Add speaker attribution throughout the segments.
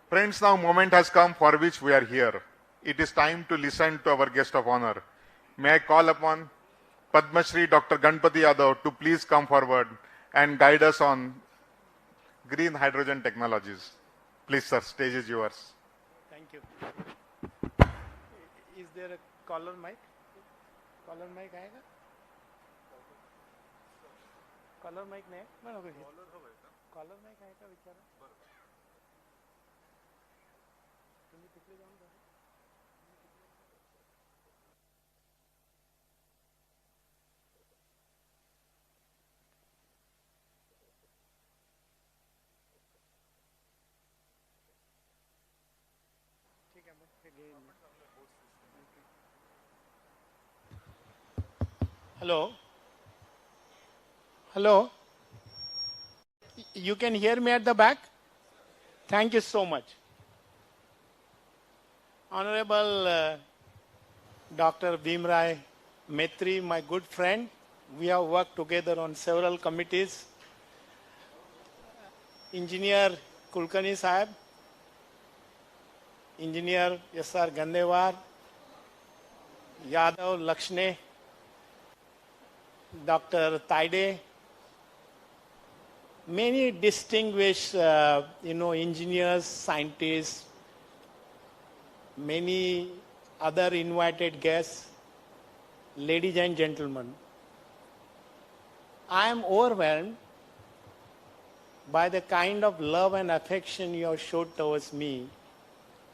Speaker 1: Friends, now moment has come for which we are here. It is time to listen to our guest of honor. May I call upon Padma Shri Dr. Ganpati Yadav to please come forward and guide us on green hydrogen technologies. Please, sir, stage is yours.
Speaker 2: Thank you. Is there a caller mic? Caller mic आएगा? Caller mic नहीं? Caller mic आएगा विचारा? तुम्ही तिकडे जाऊन बघा. ठीक आहे मग ते घेईन. Hello. Hello. You can hear me at the back? Thank you so much. Honorable Dr. Bhimrai Maitri, my good friend, we have worked together on several committees. Engineer Kulkarni Sahib, Engineer S.R. Gandewar, Yadav Lakshne, Dr. Taide, many distinguished, engineers, scientists, many other invited guests, ladies and gentlemen. I am overwhelmed by the kind of love and affection you have showed towards me.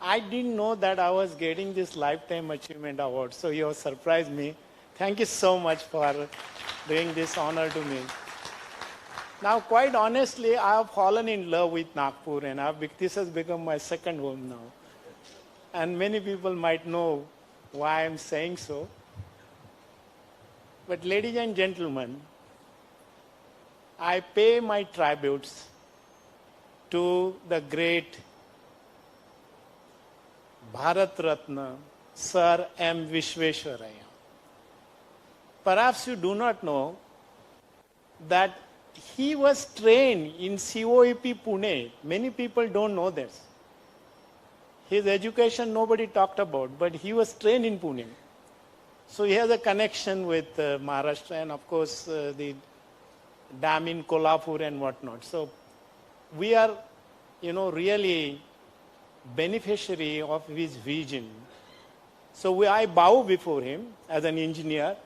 Speaker 2: I didn't know that I was getting this Lifetime Achievement Award, so you have surprised me. Thank you so much for doing this honor to me. Now, quite honestly, I have fallen in love with Nagpur, and this has become my second home now. And many people might know why I'm saying so. But ladies and gentlemen, I pay my tributes to the great Bharat Ratna, Sir M. Vishveshwaraya. Perhaps you do not know that he was trained in COEP Pune. Many people don't know this. His education nobody talked about, but he was trained in Pune. So he has a connection with Maharashtra and of course the dam in Kolhapur and whatnot. So we are, really beneficiary of his vision. So I bow before him as an engineer,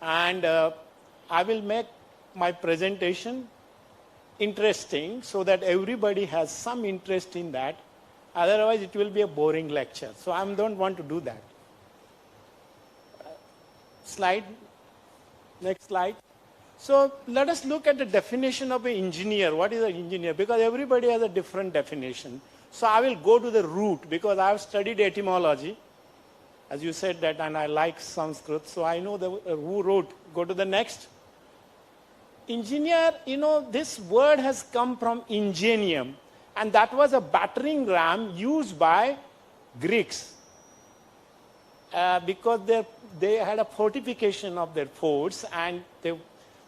Speaker 2: and I will make my presentation interesting so that everybody has some interest in that. Otherwise, it will be a boring lecture. So I don't want to do that. Slide. Next slide. So let us look at the definition of an engineer. What is an engineer? Because everybody has a different definition. So I will go to the root because I have studied etymology. As you said that, and I like Sanskrit, so I know the root. Go to the next. Engineer, this word has come from ingenium, and that was a battering ram used by Greeks because they had a fortification of their forts, and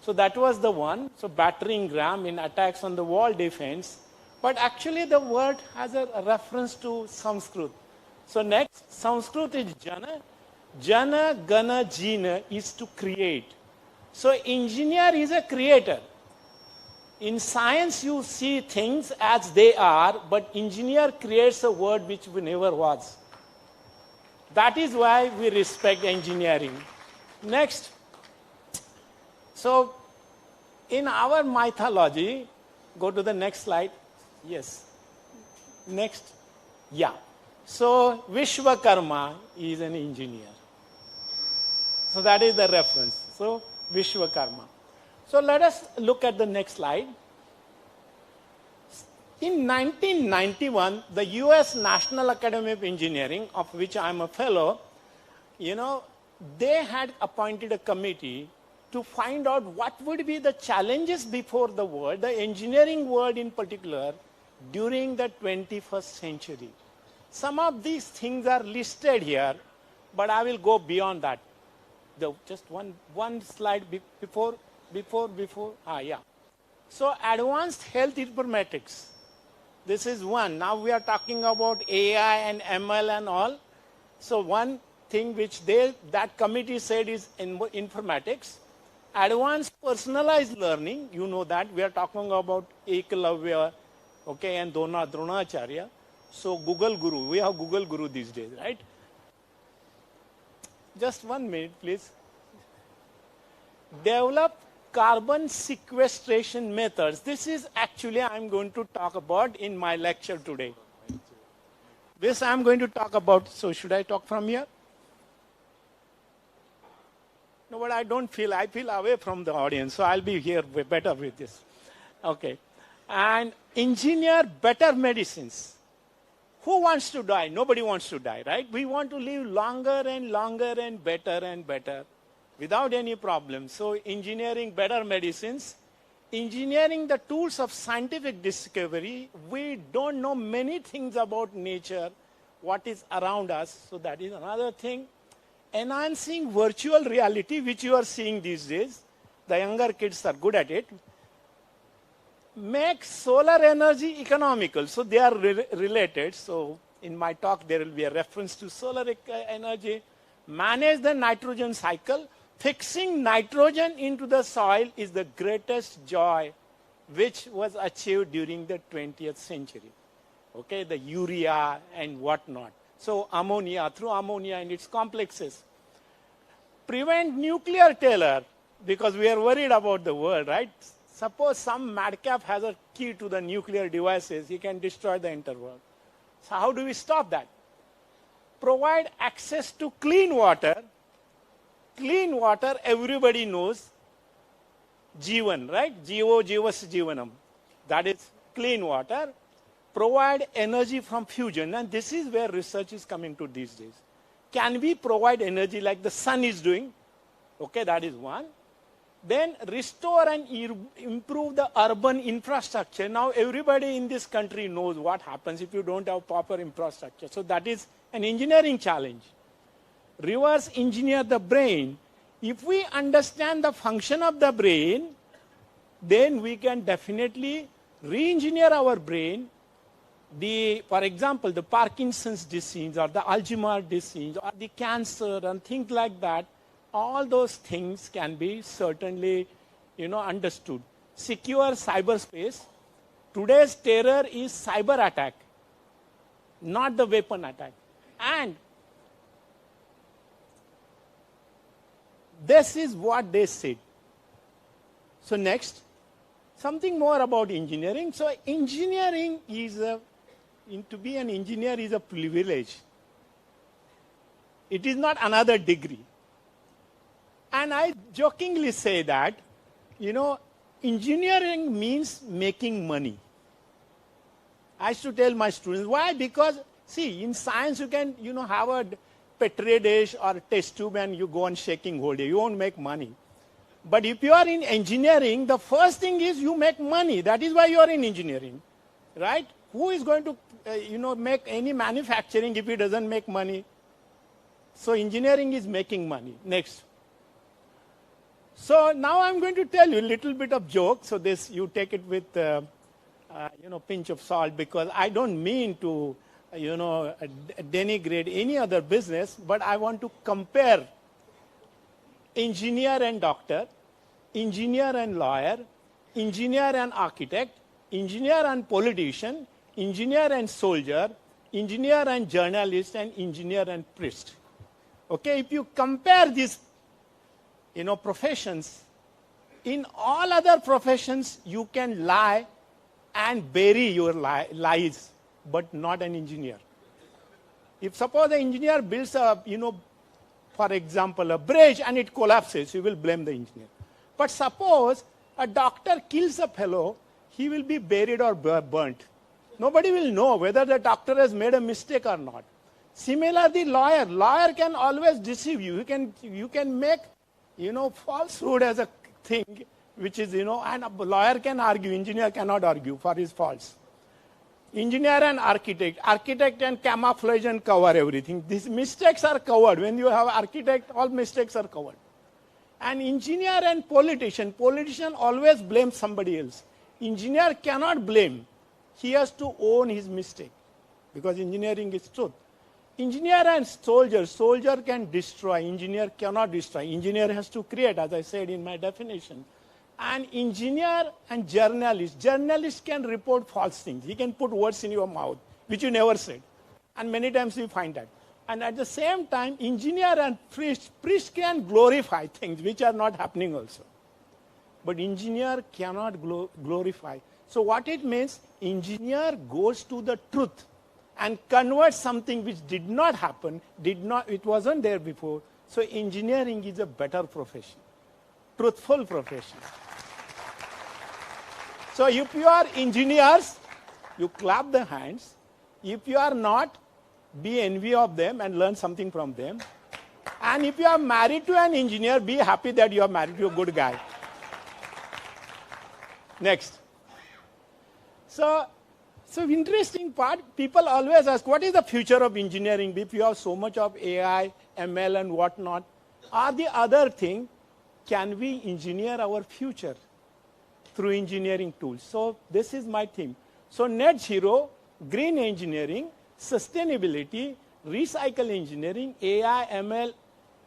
Speaker 2: so that was the one. So battering ram in attacks on the wall defense. But actually the word has a reference to Sanskrit. So next, Sanskrit is jana. Jana, gana, jina is to create. So engineer is a creator. In science you see things as they are, but engineer creates a word which never was. That is why we respect engineering. Next. So in our mythology, go to the next slide. Yes. Next. Yeah. So Vishwakarma is an engineer. So that is the reference. So Vishwakarma. So let us look at the next slide. In 1991, the US National Academy of Engineering, of which I am a fellow, they had appointed a committee to find out what would be the challenges before the world, the engineering world in particular, during the 21st century. Some of these things are listed here, but I will go beyond that. Just one slide before. Yeah. So advanced health informatics. This is one. Now we are talking about AI and ML and all. So one thing which that committee said is informatics. Advanced personalized learning, you know that. We are talking about Ekalavya, okay, and Dronacharya. So Google Guru, we have Google Guru these days, right? Just 1 minute, please. Develop carbon sequestration methods. This is actually I'm going to talk about in my lecture today. This I'm going to talk about. So should I talk from here? No, but I don't feel, I feel away from the audience. So I'll be here better with this. Okay. And engineer better medicines. Who wants to die? Nobody wants to die, right? We want to live longer and longer and better without any problem. So engineering better medicines, engineering the tools of scientific discovery. We don't know many things about nature, what is around us. So that is another thing. Enhancing virtual reality, which you are seeing these days. The younger kids are good at it. Make solar energy economical. So they are related. So in my talk, there will be a reference to solar energy. Manage the nitrogen cycle. Fixing nitrogen into the soil is the greatest joy which was achieved during the 20th century. Okay, the urea and whatnot. So ammonia, through ammonia and its complexes. Prevent nuclear terror, because we are worried about the world, right? Suppose some madcap has a key to the nuclear devices, he can destroy the entire world. So how do we stop that? Provide access to clean water. Clean water, everybody knows. Jivan, right? Jivo, Jivas, Jivanam. That is clean water. Provide energy from fusion. And this is where research is coming to these days. Can we provide energy like the sun is doing? Okay, that is one. Then restore and improve the urban infrastructure. Now everybody in this country knows what happens if you don't have proper infrastructure. So that is an engineering challenge. Reverse engineer the brain. If we understand the function of the brain, then we can definitely re-engineer our brain. For example, the Parkinson's disease or the Alzheimer's disease or the cancer and things like that, all those things can be certainly, understood. Secure cyberspace. Today's terror is cyber attack, not the weapon attack. And this is what they said. So next, something more about engineering. So engineering is to be an engineer is a privilege. It is not another degree. And I jokingly say that, engineering means making money. I used to tell my students, why? Because, see, in science you can, have a Petri dish or test tube and you go on shaking whole day. You won't make money. But if you are in engineering, the first thing is you make money. That is why you are in engineering, right? Who is going to, make any manufacturing if he doesn't make money? So engineering is making money. Next. So now I'm going to tell you a little bit of joke. So this, you take it with, pinch of salt, because I don't mean to, denigrate any other business, but I want to compare engineer and doctor, engineer and lawyer, engineer and architect, engineer and politician, engineer and soldier, engineer and journalist, and engineer and priest. Okay, if you compare these, professions, in all other professions, you can lie and bury your lies, but not an engineer. If suppose the engineer builds a, for example, a bridge and it collapses, you will blame the engineer. But suppose a doctor kills a fellow, he will be buried or burnt. Nobody will know whether the doctor has made a mistake or not. Similarly, lawyer can always deceive you. You can make, falsehood as a thing, which is, and a lawyer can argue, engineer cannot argue for his faults. Engineer and architect and camouflage and cover everything. These mistakes are covered. When you have architect, all mistakes are covered. And engineer and politician always blame somebody else. Engineer cannot blame. he has to own his mistake, because engineering is truth. Engineer and soldier. Soldier can destroy. Engineer cannot destroy. Engineer has to create, as I said in my definition. And engineer and journalist. Journalist can report false things. He can put words in your mouth, which you never said. And many times we find that. And at the same time, engineer and priest. Priest can glorify things which are not happening also. But engineer cannot glorify. So what it means, engineer goes to the truth and converts something which did not happen, it wasn't there before. So engineering is a better profession, truthful profession. So if you are engineers, you clap the hands. If you are not, be envy of them and learn something from them. And if you are married to an engineer, be happy that you are married to a good guy. Next. So interesting part, people always ask, what is the future of engineering if you have so much of AI, ML and whatnot? Or the other thing, can we engineer our future through engineering tools? So this is my theme. So net zero, green engineering, sustainability, recycle engineering, AI, ML,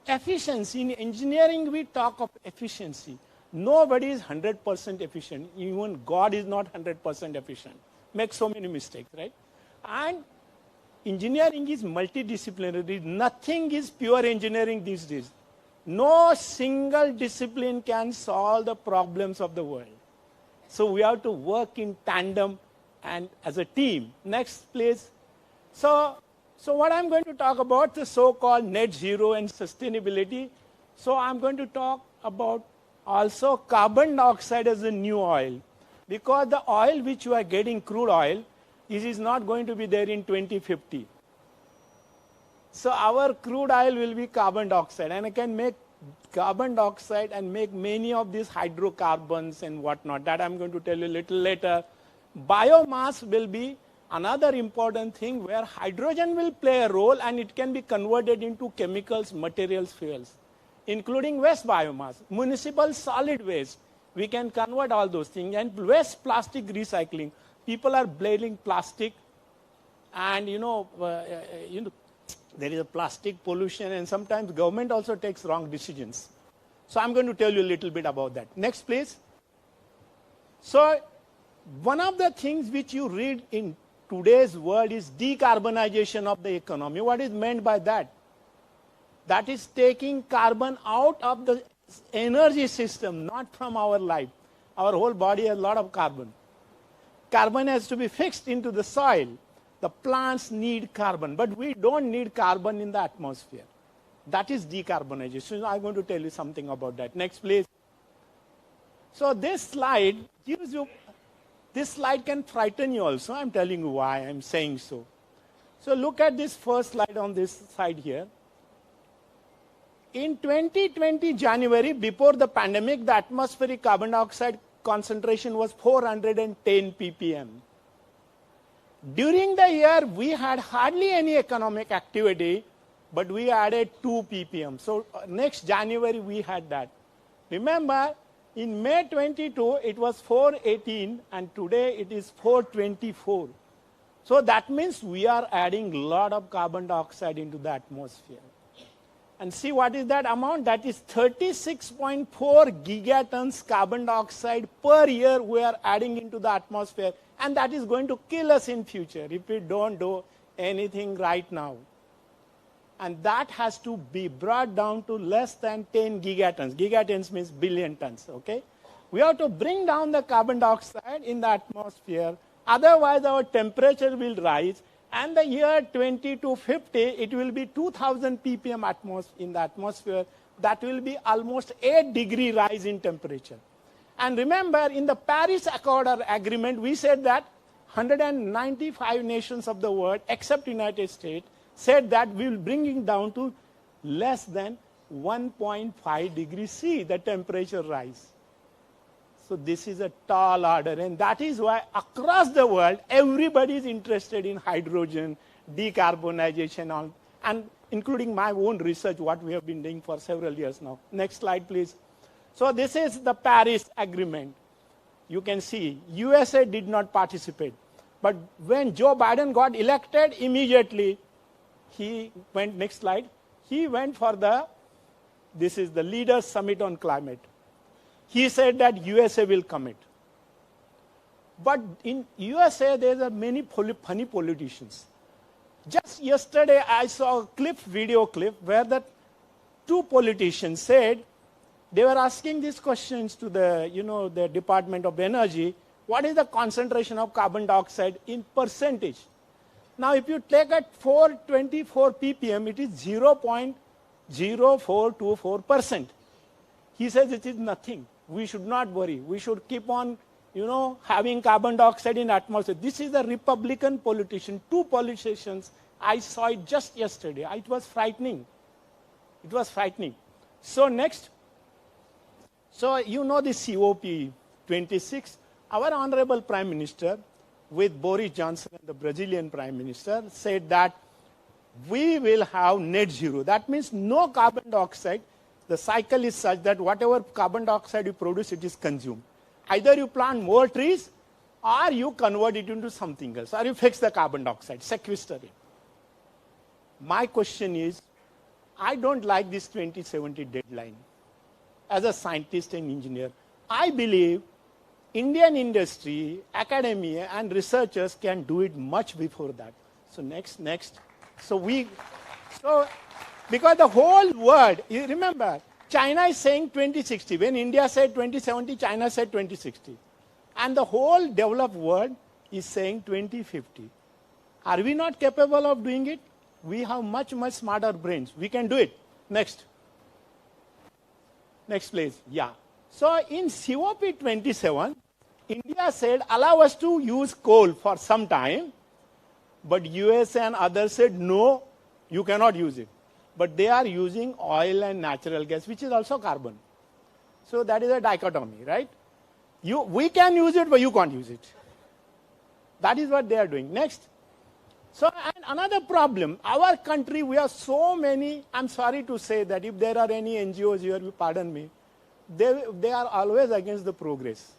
Speaker 2: efficiency. In engineering, we talk of efficiency. Nobody is 100% efficient. Even God is not 100% efficient. Make so many mistakes, right? And engineering is multidisciplinary. Nothing is pure engineering these days. No single discipline can solve the problems of the world. So we have to work in tandem and as a team. Next, please. So what I'm going to talk about, the so-called net zero and sustainability. So I'm going to talk about also carbon dioxide as a new oil. Because the oil which you are getting, crude oil, is not going to be there in 2050. So our crude oil will be carbon dioxide. And I can make carbon dioxide and make many of these hydrocarbons and whatnot. That I'm going to tell you a little later. Biomass will be another important thing where hydrogen will play a role and it can be converted into chemicals, materials, fuels, including waste biomass, municipal solid waste. We can convert all those things. And waste plastic recycling. People are blaming plastic. And, there is a plastic pollution. And sometimes government also takes wrong decisions. So I'm going to tell you a little bit about that. Next, please. So one of the things which you read in today's world is decarbonization of the economy. What is meant by that? That is taking carbon out of the energy system, not from our life. Our whole body has a lot of carbon. Carbon has to be fixed into the soil. The plants need carbon, but we don't need carbon in the atmosphere. That is decarbonization. I'm going to tell you something about that. Next, please. So this slide gives you, this slide can frighten you also. I'm telling you why I'm saying so. So look at this first slide on this side here. In 2020 January, before the pandemic, the atmospheric carbon dioxide concentration was 410 ppm. During the year, we had hardly any economic activity, but we added 2 ppm. So next January, we had that. Remember, in May 22, it was 418, and today it is 424. So that means we are adding a lot of carbon dioxide into the atmosphere. And see what is that amount? That is 36.4 gigatons carbon dioxide per year we are adding into the atmosphere. And that is going to kill us in future if we don't do anything right now. And that has to be brought down to less than 10 gigatons. Gigatons means billion tons, okay? We have to bring down the carbon dioxide in the atmosphere. Otherwise, our temperature will rise. And the year 2050, it will be 2000 ppm in the atmosphere. That will be almost 8-degree rise in temperature. And remember, in the Paris Accord or Agreement, we said that 195 nations of the world, except United States, said that we will bring it down to less than 1.5 degrees C, the temperature rise. So this is a tall order, and that is why across the world, everybody is interested in hydrogen, decarbonization, and including my own research, what we have been doing for several years now. Next slide, please. So this is the Paris Agreement. You can see USA did not participate. But when Joe Biden got elected, immediately he went, next slide, he went for this is the Leaders Summit on Climate. He said that USA will commit. But in USA, there are many funny politicians. Just yesterday, I saw a video clip, where the two politicians said, they were asking these questions to the Department of Energy, what is the concentration of carbon dioxide in percentage? Now, if you take at 424 ppm, it is 0.0424%. He says it is nothing. We should not worry. We should keep on, having carbon dioxide in atmosphere. This is a Republican politician, two politicians. I saw it just yesterday. It was frightening. It was frightening. So next. So the COP26. Our Honorable Prime Minister, with Boris Johnson, the Brazilian Prime Minister, said that we will have net zero. That means no carbon dioxide. The cycle is such that whatever carbon dioxide you produce, it is consumed. Either you plant more trees, or you convert it into something else, or you fix the carbon dioxide, sequester it. My question is, I don't like this 2070 deadline. As a scientist and engineer, I believe Indian industry, academia, and researchers can do it much before that. So next. Because the whole world, you remember, China is saying 2060. When India said 2070, China said 2060. And the whole developed world is saying 2050. Are we not capable of doing it? We have much, much smarter brains. We can do it. Next. Next, please. Yeah. So in COP27, India said, allow us to use coal for some time. But US and others said, no, you cannot use it. But they are using oil and natural gas, which is also carbon. So that is a dichotomy, right? We can use it, but you can't use it. That is what they are doing. Next. So and another problem, our country, we have so many, I'm sorry to say that if there are any NGOs here, pardon me, they are always against the progress.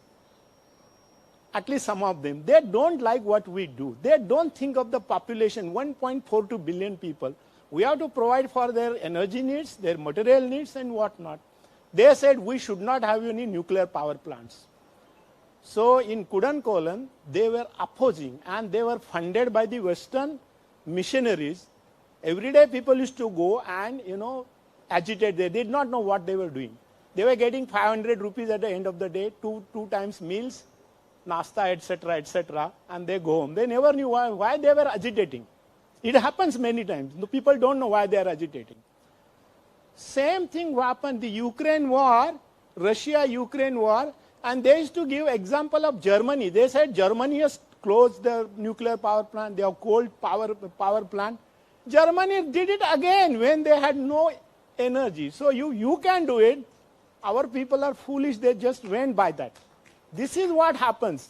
Speaker 2: At least some of them. They don't like what we do. They don't think of the population, 1.42 billion people. We have to provide for their energy needs, their material needs, and whatnot. They said we should not have any nuclear power plants. So in Kudankolan, they were opposing, and they were funded by the Western missionaries. Every day people used to go and, agitate. They did not know what they were doing. They were getting 500 rupees at the end of the day, two times meals, nasta, etc., and they go home. They never knew why they were agitating. It happens many times. The people don't know why they are agitating. Same thing happened, the Ukraine war, Russia-Ukraine war, and they used to give example of Germany. They said Germany has closed the nuclear power plant, they have coal power plant. Germany did it again when they had no energy. So you can do it. Our people are foolish, they just went by that. This is what happens.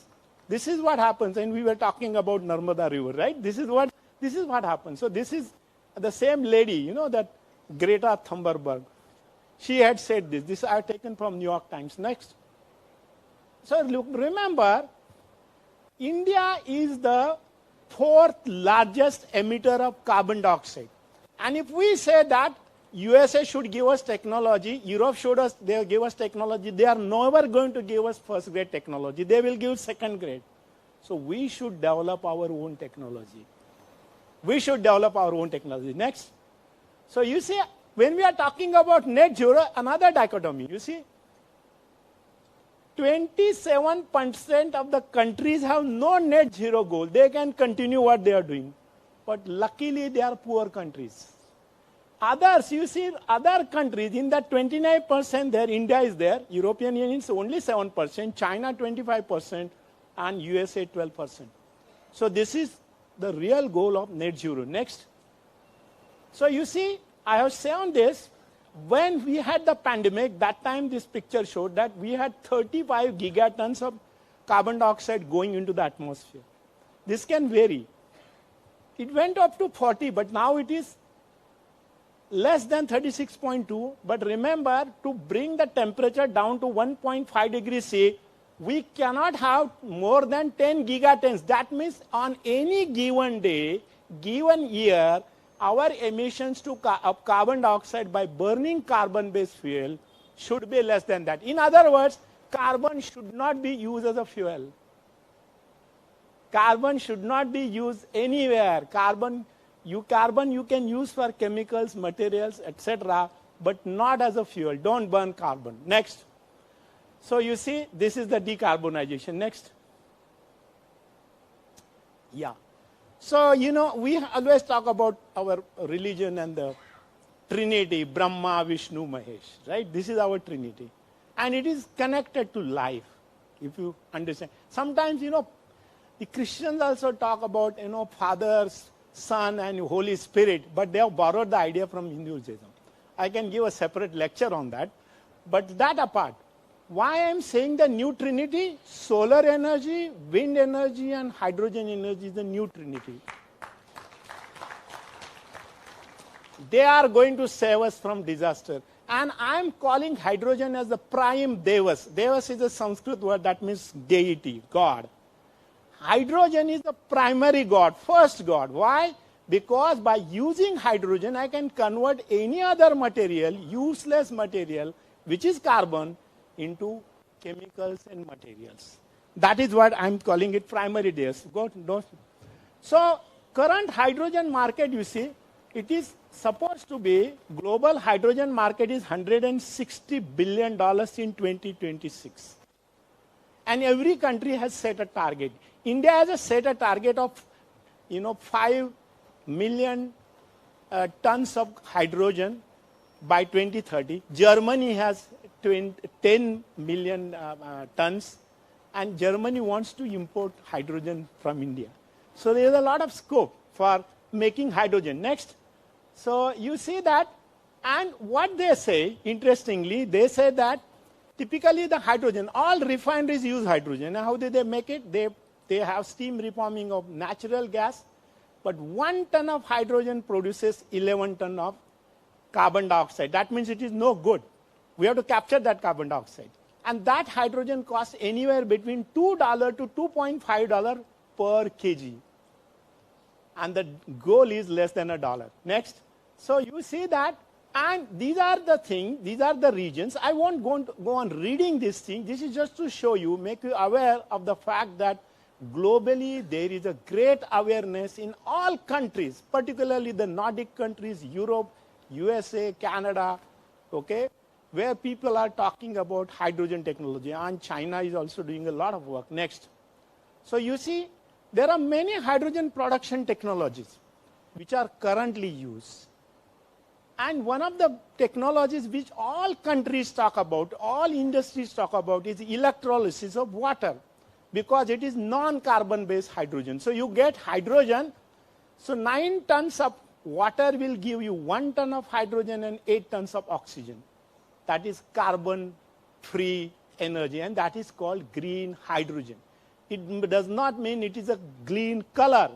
Speaker 2: This is what happens, and we were talking about Narmada River, right? This is what happens. So this is the same lady, that Greta Thunberg. She had said this. This I have taken from New York Times. Next. So look, remember, India is the 4th largest emitter of carbon dioxide. And if we say that USA should give us technology, Europe they give us technology, they are never going to give us first grade technology. They will give second grade. So we should develop our own technology. Next. So you see, when we are talking about net zero, another dichotomy, you see, 27% of the countries have no net zero goal. They can continue what they are doing. But luckily, they are poor countries. Others, you see, other countries, in that 29% there, India is there, European Union is only 7%, China 25%, and USA 12%. So this is the real goal of net zero. Next. So you see, I have shown this. When we had the pandemic, that time this picture showed that we had 35 gigatons of carbon dioxide going into the atmosphere. This can vary. It went up to 40, but now it is less than 36.2. But remember, to bring the temperature down to 1.5 degrees C, we cannot have more than 10 gigatons. That means on any given day, given year, our emissions of carbon dioxide by burning carbon-based fuel should be less than that. In other words, carbon should not be used as a fuel. Carbon should not be used anywhere. Carbon you can use for chemicals, materials, etc., but not as a fuel. Don't burn carbon. Next. So you see, this is the decarbonization. Next. Yeah. So, we always talk about our religion and the Trinity, Brahma, Vishnu, Mahesh, right? This is our Trinity. And it is connected to life, if you understand. Sometimes, the Christians also talk about, Father, Son, and Holy Spirit, but they have borrowed the idea from Hinduism. I can give a separate lecture on that. But that apart, why I am saying the new Trinity? Solar energy, wind energy, and hydrogen energy is the new Trinity. They are going to save us from disaster. And I am calling hydrogen as the prime Devas. Devas is a Sanskrit word that means deity, God. Hydrogen is the primary God, first God. Why? Because by using hydrogen, I can convert any other material, useless material, which is carbon, into chemicals and materials. That is what I'm calling it primary Devas. So, current hydrogen market, you see, it is supposed to be, global hydrogen market is $160 billion in 2026. And every country has set a target. India has set a target of, 5 million tons of hydrogen by 2030. Germany has 10 million tons, and Germany wants to import hydrogen from India. So there is a lot of scope for making hydrogen. Next. So you see that, and what they say, interestingly, they say that typically the hydrogen, all refineries use hydrogen. And how do they make it? They have steam reforming of natural gas, but 1 ton of hydrogen produces 11 ton of carbon dioxide. That means it is no good. We have to capture that carbon dioxide. And that hydrogen costs anywhere between $2 to $2.5 per kg. And the goal is less than $1. Next. So you see that, and these are the things, these are the regions. I won't go on reading this thing. This is just to show you, make you aware of the fact that globally there is a great awareness in all countries, particularly the Nordic countries, Europe, USA, Canada, okay, where people are talking about hydrogen technology, and China is also doing a lot of work. Next. So you see, there are many hydrogen production technologies which are currently used. And one of the technologies which all countries talk about, all industries talk about, is electrolysis of water, because it is non-carbon based hydrogen. So you get hydrogen, so 9 tons of water will give you 1 ton of hydrogen and 8 tons of oxygen. That is carbon-free energy, and that is called green hydrogen. It does not mean it is a green color.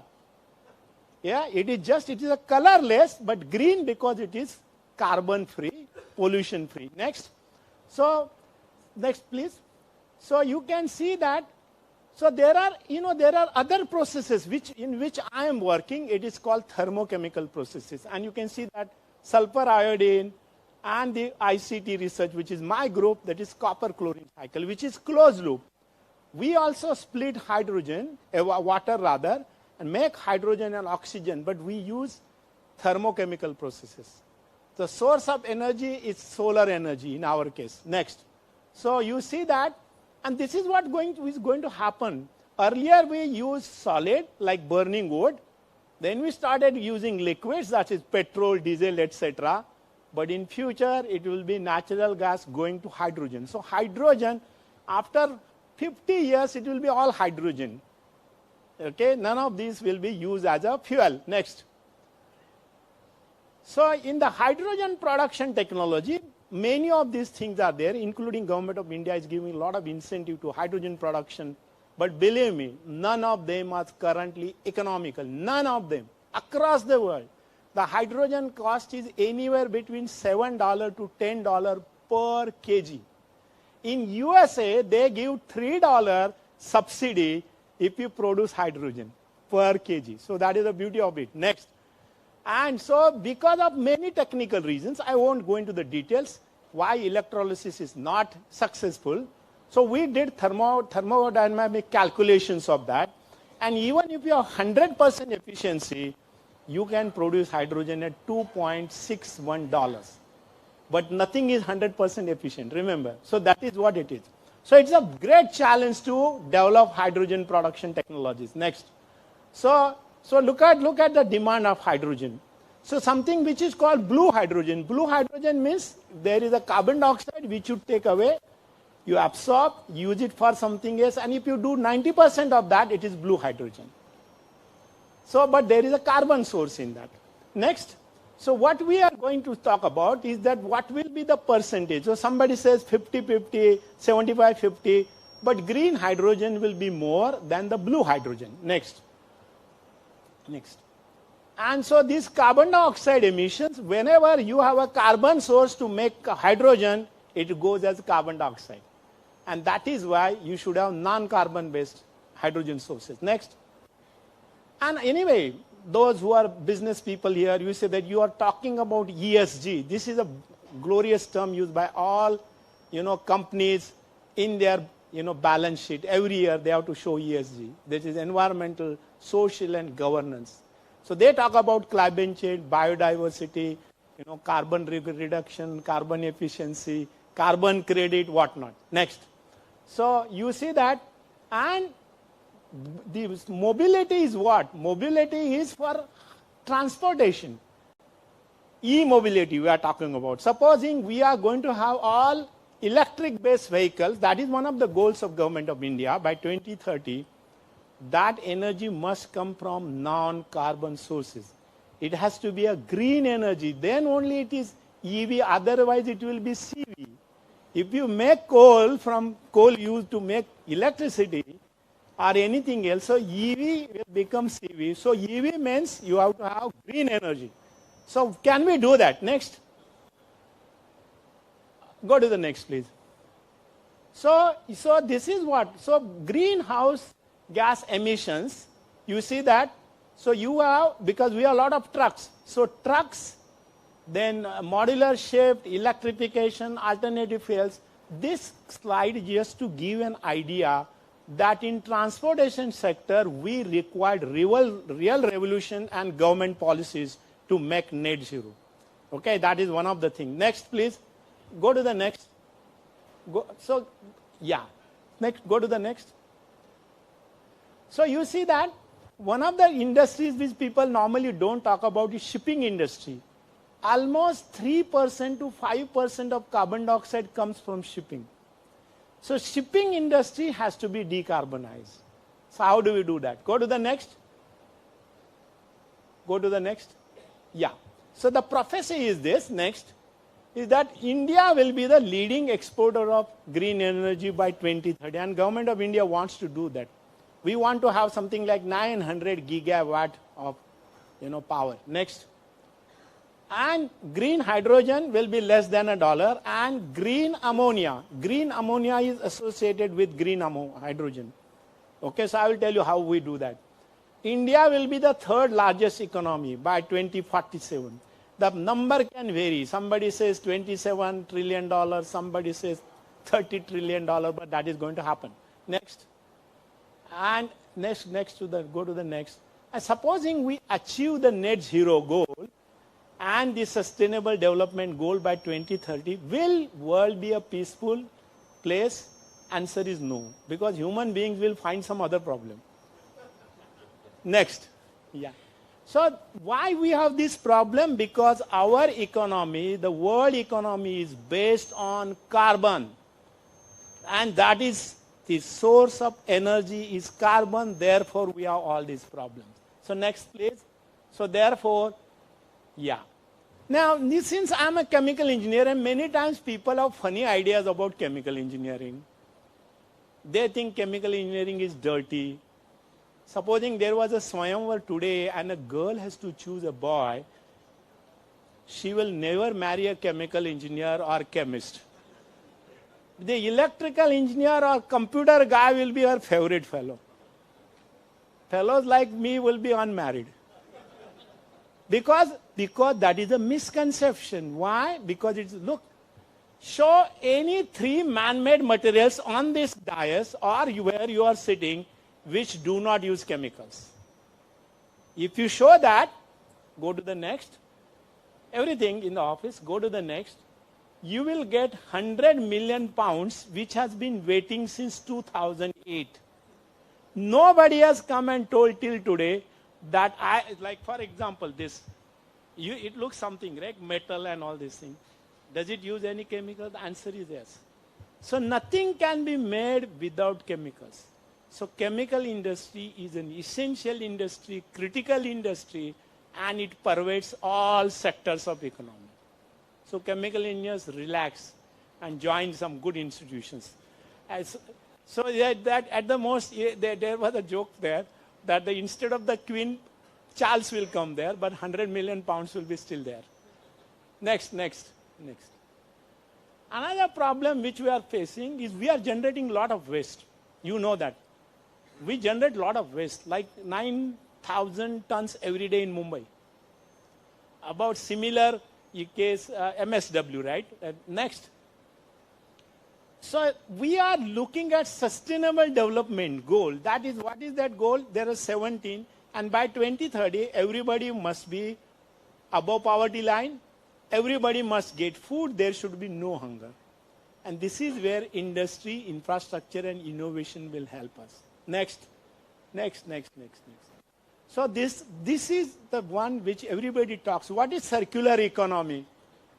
Speaker 2: Yeah, it is a colorless, but green because it is carbon-free, pollution-free. Next. So, next please. So you can see that. So there are other processes in which I am working. It is called thermochemical processes, and you can see that sulfur iodine and the ICT research, which is my group, that is copper chlorine cycle, which is closed loop. We also split hydrogen, water rather, and make hydrogen and oxygen, but we use thermochemical processes. The source of energy is solar energy in our case. Next. So you see that, and this is what is going to happen. Earlier we used solid, like burning wood. Then we started using liquids, that is petrol, diesel, etc. But in future, it will be natural gas going to hydrogen. So hydrogen, after 50 years, it will be all hydrogen. Okay, none of these will be used as a fuel. Next. So in the hydrogen production technology, many of these things are there, including Government of India is giving a lot of incentive to hydrogen production. But believe me, none of them are currently economical. None of them. Across the world, the hydrogen cost is anywhere between $7 to $10 per kg. In USA, they give $3 subsidy if you produce hydrogen per kg. So that is the beauty of it. Next. And so because of many technical reasons, I won't go into the details why electrolysis is not successful. So we did thermodynamic calculations of that. And even if you have 100% efficiency, you can produce hydrogen at $2.61. But nothing is 100% efficient, remember. So that is what it is. So it's a great challenge to develop hydrogen production technologies. Next. So look at the demand of hydrogen. So something which is called blue hydrogen. Blue hydrogen means there is a carbon dioxide which you take away, you absorb, use it for something else, and if you do 90% of that, it is blue hydrogen. So, but there is a carbon source in that. Next. So what we are going to talk about is that what will be the percentage. So somebody says 50-50, 75-50, but green hydrogen will be more than the blue hydrogen. Next. Next. And so these carbon dioxide emissions, whenever you have a carbon source to make hydrogen, it goes as carbon dioxide. And that is why you should have non-carbon based hydrogen sources. Next. And anyway, those who are business people here, you say that you are talking about ESG. This is a glorious term used by all, companies in their, balance sheet. Every year they have to show ESG. This is environmental, social, and governance. So they talk about climate change, biodiversity, carbon reduction, carbon efficiency, carbon credit, whatnot. Next. So you see that, and the mobility is what? Mobility is for transportation. E-mobility we are talking about. Supposing we are going to have all electric-based vehicles, that is one of the goals of Government of India by 2030, that energy must come from non-carbon sources. It has to be a green energy, then only it is EV, otherwise it will be CV. If you make coal from coal used to make electricity, or anything else, so EV will become CV. So EV means you have to have green energy. So can we do that? Next. Go to the next, please. So this is what? So greenhouse gas emissions, you see that? So you have, because we have a lot of trucks. So trucks, then modular shift, electrification, alternative fuels. This slide is just to give an idea that in transportation sector, we required real revolution and government policies to make net zero. Okay, that is one of the things. Next, please. Go to the next. Next, go to the next. So you see that one of the industries which people normally don't talk about is shipping industry. Almost 3% to 5% of carbon dioxide comes from shipping. So shipping industry has to be decarbonized. So how do we do that? Go to the next. Go to the next. Yeah. So the prophecy is this, next, is that India will be the leading exporter of green energy by 2030, and Government of India wants to do that. We want to have something like 900 gigawatt of power. Next. And green hydrogen will be less than $1, and green ammonia is associated with green hydrogen. Okay, so I will tell you how we do that. India will be the third largest economy by 2047. The number can vary. Somebody says $27 trillion, somebody says $30 trillion, but that is going to happen. Next. And go to the next. And supposing we achieve the net zero goal, and the sustainable development goal by 2030, will world be a peaceful place? Answer is no, because human beings will find some other problem. Next. Yeah. So why we have this problem? Because our economy, the world economy, is based on carbon. And that is the source of energy is carbon, therefore we have all these problems. So next please. So therefore, yeah. Now, since I'm a chemical engineer, and many times people have funny ideas about chemical engineering. They think chemical engineering is dirty. Supposing there was a Swayamvar today and a girl has to choose a boy, she will never marry a chemical engineer or chemist. the electrical engineer or computer guy will be her favorite fellow. Fellows like me will be unmarried. Because that is a misconception. Why? Because it's, look, show any 3 man-made materials on this dais or where you are sitting which do not use chemicals. If you show that, go to the next. Everything in the office, go to the next. You will get 100 million pounds which has been waiting since 2008. Nobody has come and told till today that like for example, this, it looks something, right? Metal and all these things. Does it use any chemicals? The answer is yes. So nothing can be made without chemicals. So chemical industry is an essential industry, critical industry, and it pervades all sectors of economy. So chemical engineers relax and join some good institutions. So that at the most, there was a joke there that instead of the Queen, Charles will come there, but 100 million pounds will be still there. Next. Another problem which we are facing is we are generating a lot of waste. You know that. We generate a lot of waste, like 9,000 tons every day in Mumbai. About similar case, MSW, right? Next. So we are looking at sustainable development goal. That is, what is that goal? There are 17. And by 2030, everybody must be above poverty line. Everybody must get food. There should be no hunger. And this is where industry, infrastructure, and innovation will help us. Next. So this is the one which everybody talks. What is circular economy?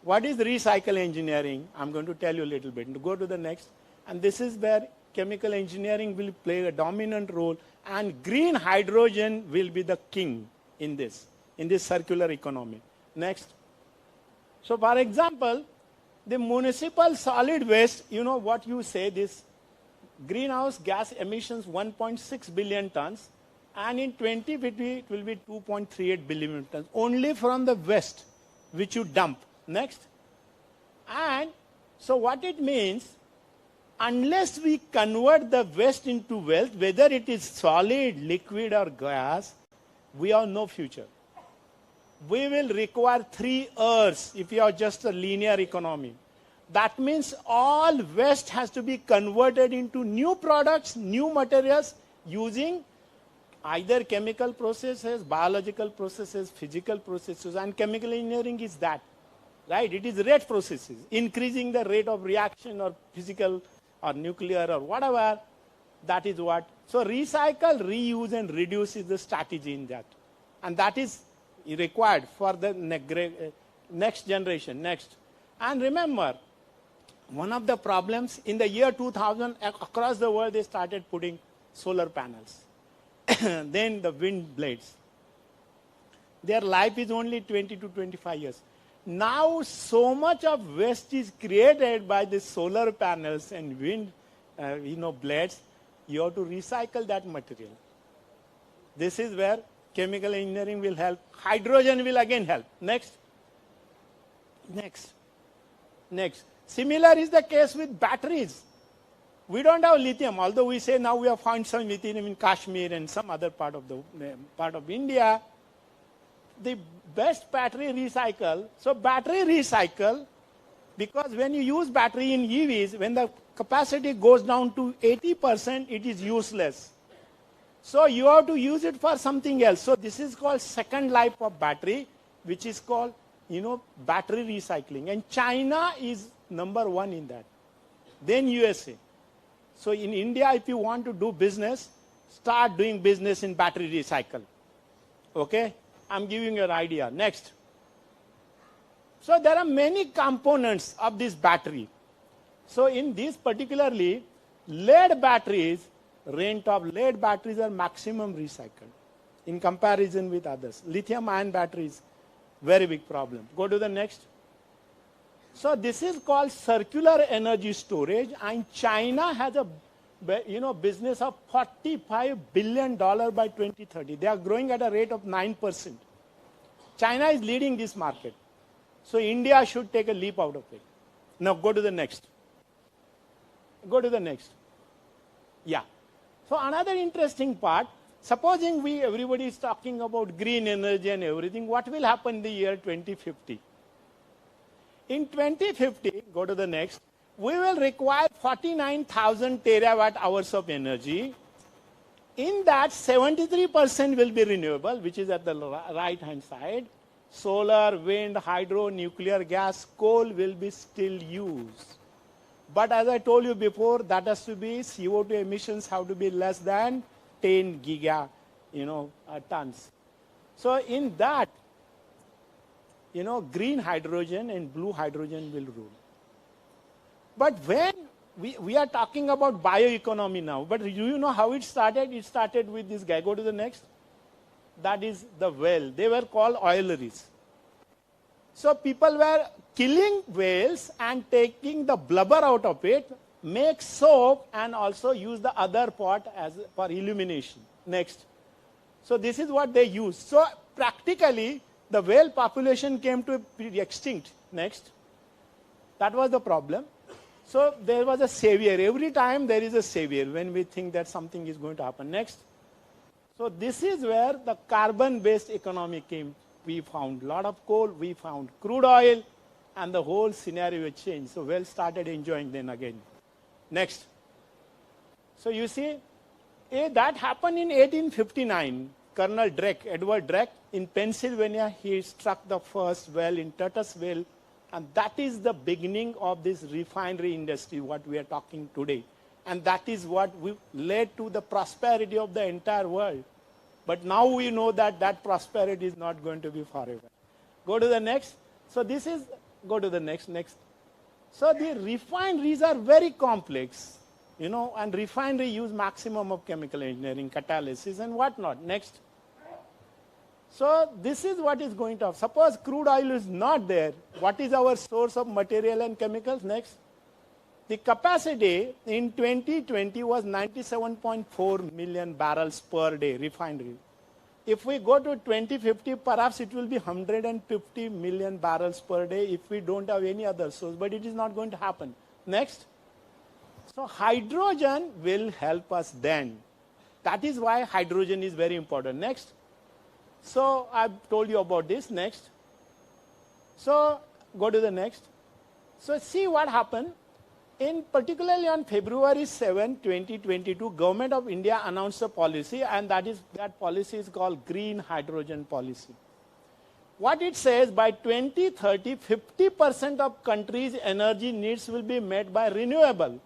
Speaker 2: What is recycle engineering? I'm going to tell you a little bit. Go to the next. And this is where chemical engineering will play a dominant role, and green hydrogen will be the king in this circular economy. Next. So for example, the municipal solid waste, you know what you say, this greenhouse gas emissions 1.6 billion tons, and in 2050 it will be 2.38 billion tons, only from the waste which you dump. Next. And so what it means, unless we convert the waste into wealth, whether it is solid, liquid, or gas, we have no future. We will require 3 Earths if you are just a linear economy. That means all waste has to be converted into new products, new materials, using either chemical processes, biological processes, physical processes, and chemical engineering is that. Right? It is rate processes, increasing the rate of reaction or physical or nuclear or whatever. That is what. So recycle, reuse, and reduce is the strategy in that. And that is required for the next generation. Next. And remember, one of the problems in the year 2000, across the world, they started putting solar panels. Then the wind blades. Their life is only 20 to 25 years. Now, so much of waste is created by the solar panels and wind, blades. You have to recycle that material. This is where chemical engineering will help. Hydrogen will again help. Next. Similar is the case with batteries. We don't have lithium, although we say now we have found some lithium in Kashmir and some other part of India. The best battery recycle. So battery recycle, because when you use battery in EVs, when the capacity goes down to 80%, it is useless. So you have to use it for something else. So this is called second life of battery, which is called, battery recycling. And China is number 1 in that. Then USA. So in India, if you want to do business, start doing business in battery recycle. Okay? I'm giving you an idea. Next. So there are many components of this battery. So in this particularly, lead batteries, rent of lead batteries are maximum recycled in comparison with others. Lithium ion batteries, very big problem. Go to the next. So this is called circular energy storage, and China has a business of $45 billion by 2030. They are growing at a rate of 9%. China is leading this market. So India should take a leap out of it. Now go to the next. Go to the next. Yeah. So another interesting part, supposing everybody is talking about green energy and everything, what will happen in the year 2050? In 2050, go to the next, we will require 49,000 terawatt hours of energy. In that, 73% will be renewable, which is at the right-hand side. Solar, wind, hydro, nuclear gas, coal will be still used. But as I told you before, that has to be, CO2 emissions have to be less than 10 giga, tons. So in that, green hydrogen and blue hydrogen will rule. But when we are talking about bioeconomy now, but do you know how it started? It started with this guy. Go to the next. That is the whale. They were called oileries. So people were killing whales and taking the blubber out of it, make soap, and also use the other part for illumination. Next. So this is what they used. So practically, the whale population came to be extinct. Next. That was the problem. So there was a savior. Every time there is a savior when we think that something is going to happen. Next. So this is where the carbon-based economy came. We found a lot of coal, we found crude oil, and the whole scenario changed. So whales started enjoying then again. Next. So you see, that happened in 1859. Colonel Drake, Edward Drake, in Pennsylvania, he struck the first well in Titusville. And that is the beginning of this refinery industry, what we are talking today. And that is what led to the prosperity of the entire world. But now we know that that prosperity is not going to be forever. Go to the next. So this is, go to the next. So the refineries are very complex, and refinery use maximum of chemical engineering, catalysis, and whatnot. Next. So this is what is going to happen. Suppose crude oil is not there. What is our source of material and chemicals? Next. The capacity in 2020 was 97.4 million barrels per day, refinery. If we go to 2050, perhaps it will be 150 million barrels per day if we don't have any other source, but it is not going to happen. Next. So hydrogen will help us then. That is why hydrogen is very important. Next. So I've told you about this. Next. So go to the next. So see what happened. Particularly on February 7, 2022, Government of India announced a policy, and that policy is called Green Hydrogen Policy. What it says, by 2030, 50% of countries' energy needs will be met by renewable.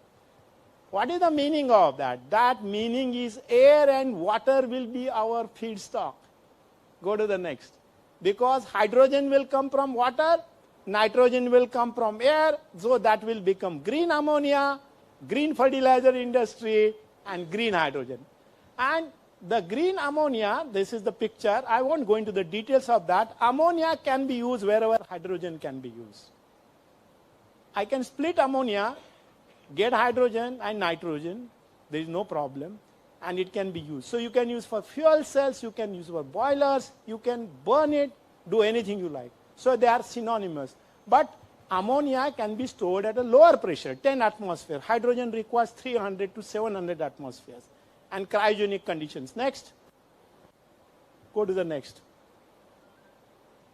Speaker 2: What is the meaning of that? That meaning is air and water will be our feedstock. Go to the next. Because hydrogen will come from water, nitrogen will come from air, so that will become green ammonia, green fertilizer industry, and green hydrogen. And the green ammonia, this is the picture. I won't go into the details of that. Ammonia can be used wherever hydrogen can be used. I can split ammonia, get hydrogen and nitrogen. There is no problem. And it can be used. So you can use for fuel cells, you can use for boilers, you can burn it, do anything you like. So they are synonymous. But ammonia can be stored at a lower pressure, 10 atmosphere. Hydrogen requires 300 to 700 atmospheres. And cryogenic conditions. Next. Go to the next.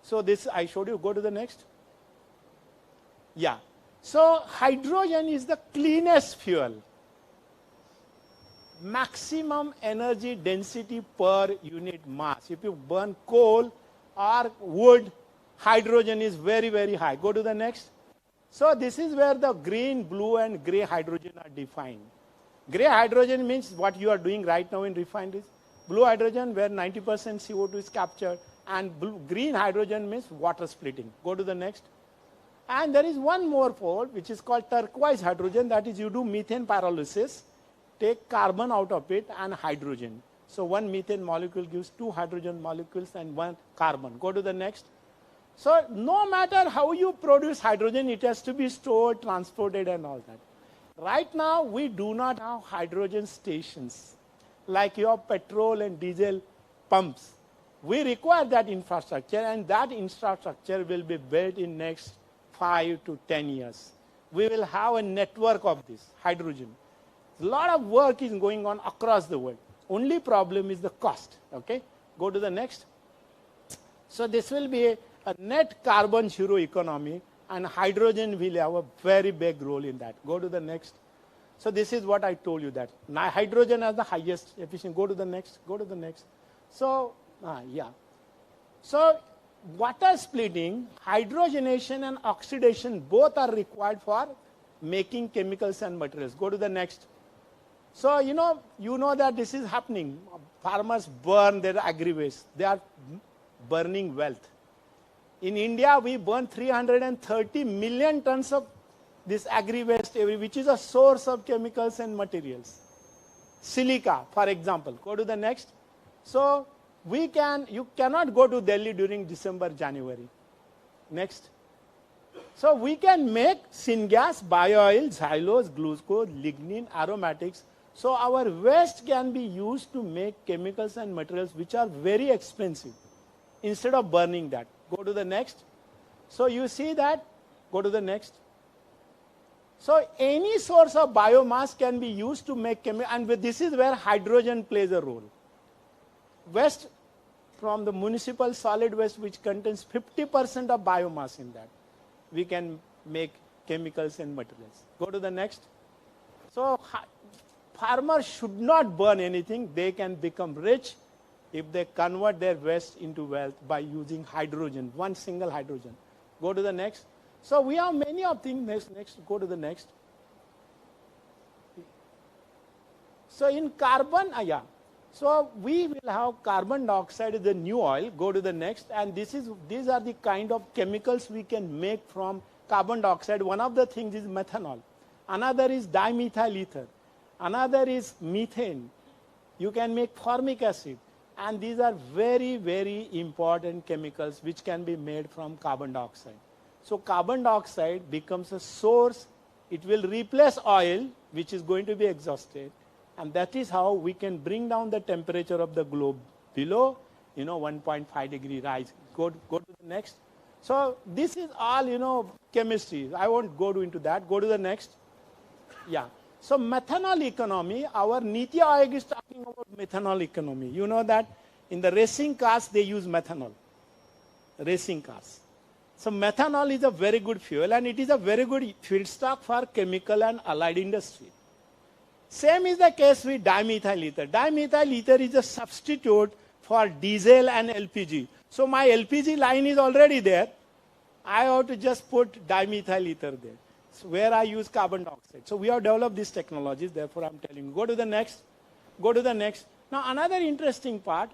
Speaker 2: So this I showed you. Go to the next. Yeah. So hydrogen is the cleanest fuel. Maximum energy density per unit mass. If you burn coal or wood, hydrogen is very, very high. Go to the next. So this is where the green, blue, and gray hydrogen are defined. Gray hydrogen means what you are doing right now in refineries. Blue hydrogen, where 90% CO2 is captured. And green hydrogen means water splitting. Go to the next. And there is one more pole, which is called turquoise hydrogen. That is, you do methane pyrolysis, take carbon out of it and hydrogen. So one methane molecule gives 2 hydrogen molecules and 1 carbon. Go to the next. So no matter how you produce hydrogen, it has to be stored, transported, and all that. Right now, we do not have hydrogen stations like your petrol and diesel pumps. We require that infrastructure, and that infrastructure will be built in next 5 to 10 years. we will have a network of this hydrogen. A lot of work is going on across the world. Only problem is the cost. Okay, go to the next. So this will be a net carbon zero economy, and hydrogen will have a very big role in that. Go to the next. So this is what I told you, that hydrogen has the highest efficiency. Go to the next. Go to the next. So yeah. So water splitting, hydrogenation and oxidation both are required for making chemicals and materials. Go to the next. So you know that this is happening. Farmers burn their agri-waste. They are burning wealth. In India, we burn 330 million tons of this agri-waste, which is a source of chemicals and materials. Silica, for example. Go to the next. So you cannot go to Delhi during December, January. Next. So we can make syngas, bio-oil, xylose, glucose, lignin, aromatics. So our waste can be used to make chemicals and materials which are very expensive, instead of burning that. Go to the next. So you see that. Go to the next. So any source of biomass can be used to make chemicals, and this is where hydrogen plays a role. Waste from the municipal solid waste, which contains 50% of biomass in that, we can make chemicals and materials. Go to the next. So farmers should not burn anything. They can become rich if they convert their waste into wealth by using hydrogen, one single hydrogen. Go to the next. So we have many of things. Next, go to the next. So in carbon, So we will have carbon dioxide, the new oil. Go to the next. And these are the kind of chemicals we can make from carbon dioxide. One of the things is methanol. Another is dimethyl ether. Another is methane. You can make formic acid. And these are very, very important chemicals which can be made from carbon dioxide. So carbon dioxide becomes a source. It will replace oil, which is going to be exhausted. And that is how we can bring down the temperature of the globe below, 1.5 degree rise. Go to the next. So this is all, chemistry. I won't go into that. Go to the next. Yeah. So methanol economy, our Niti Aayog is talking about methanol economy. You know that in the racing cars, they use methanol. Racing cars. So methanol is a very good fuel, and it is a very good feedstock for chemical and allied industry. Same is the case with dimethyl ether. Dimethyl ether is a substitute for diesel and LPG. So my LPG line is already there. I have to just put dimethyl ether there. So where I use carbon dioxide. So we have developed these technologies, therefore I'm telling you. Go to the next. Go to the next. Now another interesting part,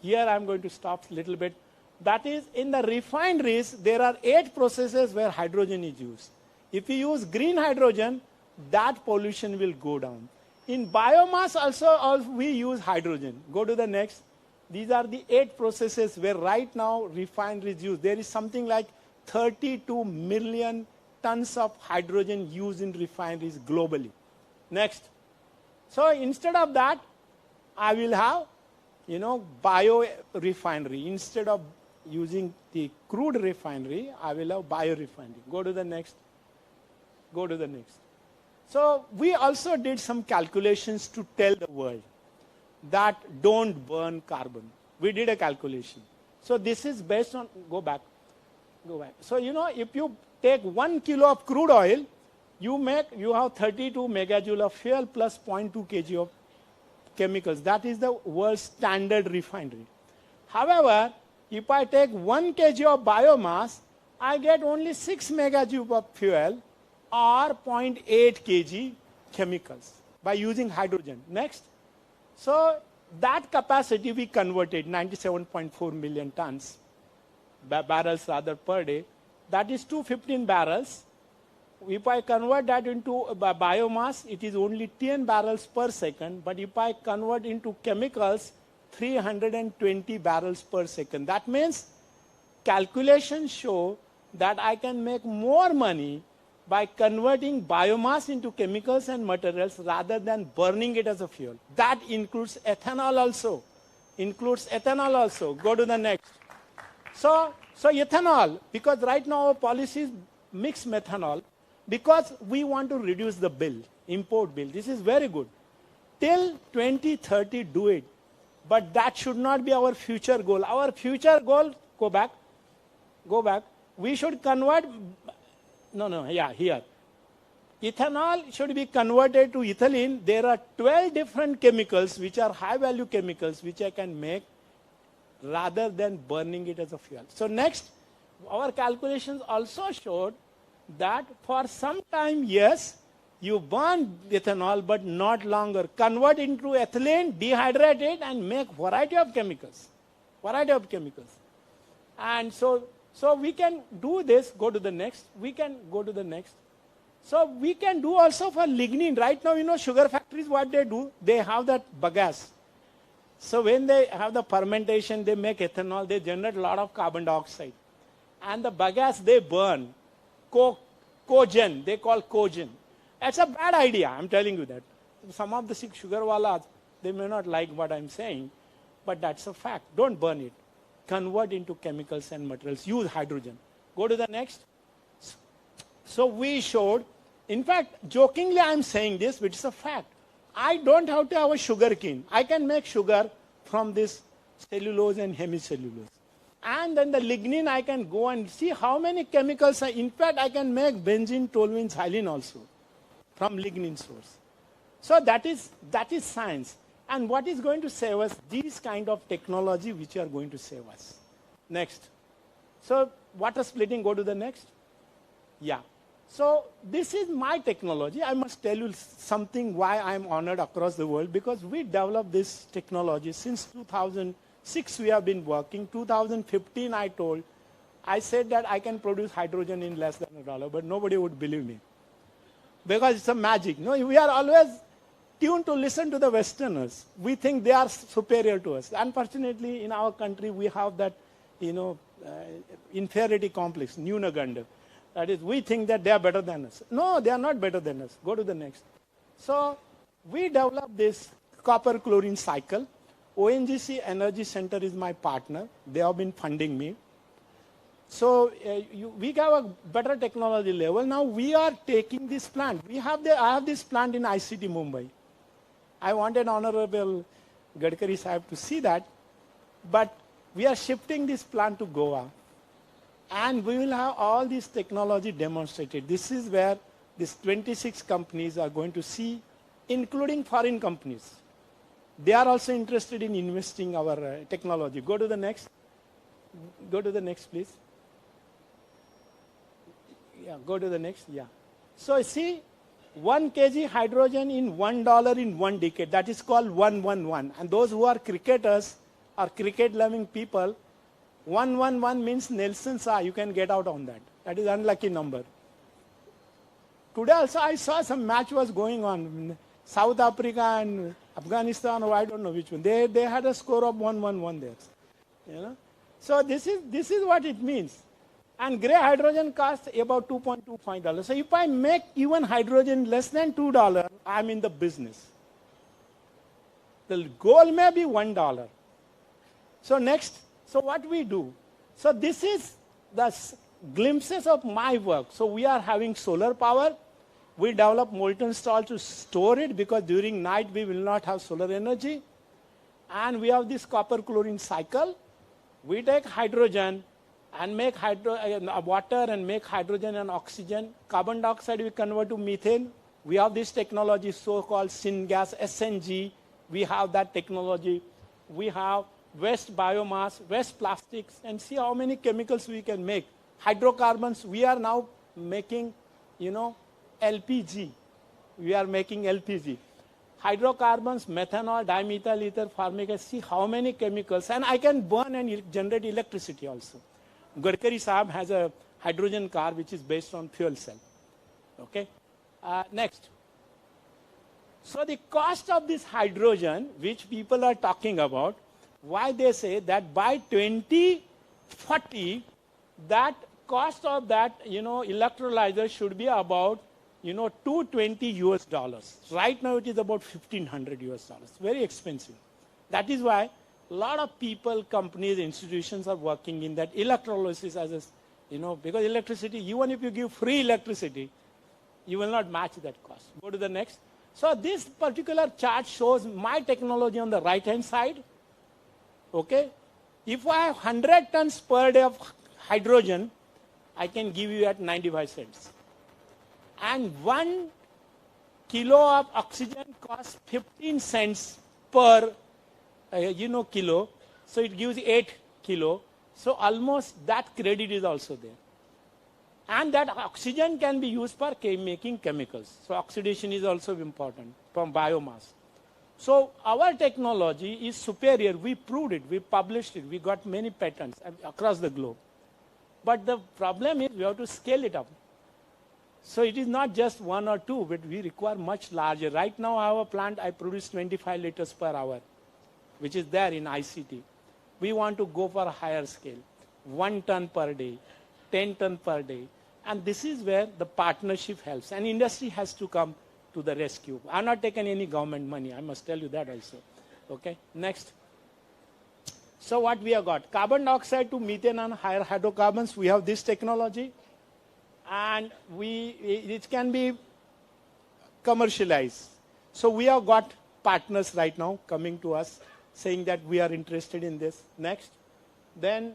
Speaker 2: here I'm going to stop a little bit. That is, in the refineries, there are 8 processes where hydrogen is used. If you use green hydrogen, that pollution will go down. In biomass also we use hydrogen. Go to the next. These are the 8 processes where right now refineries use. There is something like 32 million tons of hydrogen used in refineries globally. Next. So instead of that, I will have, bio refinery. Instead of using the crude refinery, I will have bio refinery. Go to the next. Go to the next. So we also did some calculations to tell the world that don't burn carbon. We did a calculation. So this is based on, go back. So, if you take 1 kilo of crude oil, you have 32 megajoule of fuel plus 0.2 kg of chemicals. That is the world's standard refinery. However, if I take 1 kg of biomass, I get only 6 megajoule of fuel or 0.8 kg chemicals by using hydrogen. Next. So that capacity we converted 97.4 million tons, barrels rather per day. That is 215 barrels. If I convert that into biomass, it is only 10 barrels per second. But if I convert into chemicals, 320 barrels per second. That means calculations show that I can make more money by converting biomass into chemicals and materials rather than burning it as a fuel. That includes ethanol also. Go to the next. So ethanol, because right now our policy is mix methanol, because we want to reduce the bill, import bill. This is very good. Till 2030, do it. But that should not be our future goal. Our future goal, go back. We should convert, here. Ethanol should be converted to ethylene. There are 12 different chemicals which are high value chemicals which I can make rather than burning it as a fuel. So next, our calculations also showed that for some time, yes, you burn ethanol, but not longer. Convert into ethylene, dehydrate it, and make variety of chemicals. And so we can do this. Go to the next. We can go to the next. So we can do also for lignin. Right now, sugar factories, what they do, they have that bagasse. So when they have the fermentation, they make ethanol, they generate a lot of carbon dioxide. And the bagasse they burn, cogen, they call cogen. That's a bad idea, I'm telling you that. Some of the sugar wallas, they may not like what I'm saying, but that's a fact. Don't burn it. Convert into chemicals and materials. Use hydrogen. Go to the next. So we showed, in fact, jokingly I'm saying this, which is a fact. I don't have to have a sugar cane. I can make sugar from this cellulose and hemicellulose. And then the lignin, I can go and see how many chemicals. In fact, I can make benzene, toluene, xylene also from lignin source. So that is science. And what is going to save us? These kind of technology which are going to save us. Next. So water splitting, go to the next. Yeah. So this is my technology. I must tell you something why I'm honored across the world, because we developed this technology since 2006 we have been working. 2015 I said that I can produce hydrogen in less than $1, but nobody would believe me. Because it's a magic. No, we are always tuned to listen to the Westerners. We think they are superior to us. Unfortunately, in our country, we have that, inferiority complex, Nunaganda. That is, we think that they are better than us. No, they are not better than us. Go to the next. So we developed this copper chlorine cycle. ONGC Energy Center is my partner. They have been funding me. So we have a better technology level. Now we are taking this plant. I have this plant in ICT Mumbai. I wanted Honorable Gadkari Sahib to see that. But we are shifting this plant to Goa. And we will have all this technology demonstrated. This is where these 26 companies are going to see, including foreign companies. They are also interested in investing our technology. Go to the next. Go to the next, please. Yeah, go to the next. Yeah. So see, 1 kg hydrogen in $1 in 1 decade. That is called 111. And those who are cricketers or cricket-loving people, 111 means Nelson Saw. You can get out on that. That is unlucky number. Today also I saw some match was going on. South Africa and Afghanistan, or I don't know which one. They had a score of 111 there. So this is what it means. And gray hydrogen costs about $2.25. So if I make even hydrogen less than $2, I'm in the business. The goal may be $1. So next. So what we do? So this is the glimpses of my work. So we are having solar power. We develop molten salt to store it, because during night we will not have solar energy. And we have this copper chlorine cycle. We take hydrogen and make water and make hydrogen and oxygen. Carbon dioxide we convert to methane. We have this technology, so-called syngas, SNG. We have that technology. We have waste biomass, waste plastics, and see how many chemicals we can make. Hydrocarbons, we are now making, LPG. We are making LPG. Hydrocarbons, methanol, dimethyl ether, formic acid, see how many chemicals. And I can burn and generate electricity also. Gadkari Sahab has a hydrogen car which is based on fuel cell. Okay. Next. So the cost of this hydrogen, which people are talking about, why they say that by 2040, that cost of that, electrolyzer should be about, $220. Right now it is about $1,500. Very expensive. That is why a lot of people, companies, institutions are working in that electrolysis as a, because electricity, even if you give free electricity, You will not match that cost. Go to the next. So this particular chart shows my technology on the right-hand side. Okay? If I have 100 tons per day of hydrogen, I can give you at 95 cents. And 1 kilo of oxygen costs 15 cents per, kilo. So it gives 8 kilo. So almost that credit is also there. And that oxygen can be used for making chemicals. So oxidation is also important from biomass. So our technology is superior. We proved it. We published it. We got many patents across the globe. But the problem is we have to scale it up. So it is not just 1 or 2, but we require much larger. Right now, our plant, I produce 25 liters per hour, which is there in ICT. We want to go for a higher scale, 1 ton per day, 10 ton per day. And this is where the partnership helps. And industry has to come to the rescue. I have not taken any government money. I must tell you that also. Okay, next. So what we have got? Carbon dioxide to methane and higher hydrocarbons. We have this technology. And it can be commercialized. So we have got partners right now coming to us saying that we are interested in this. Next. Then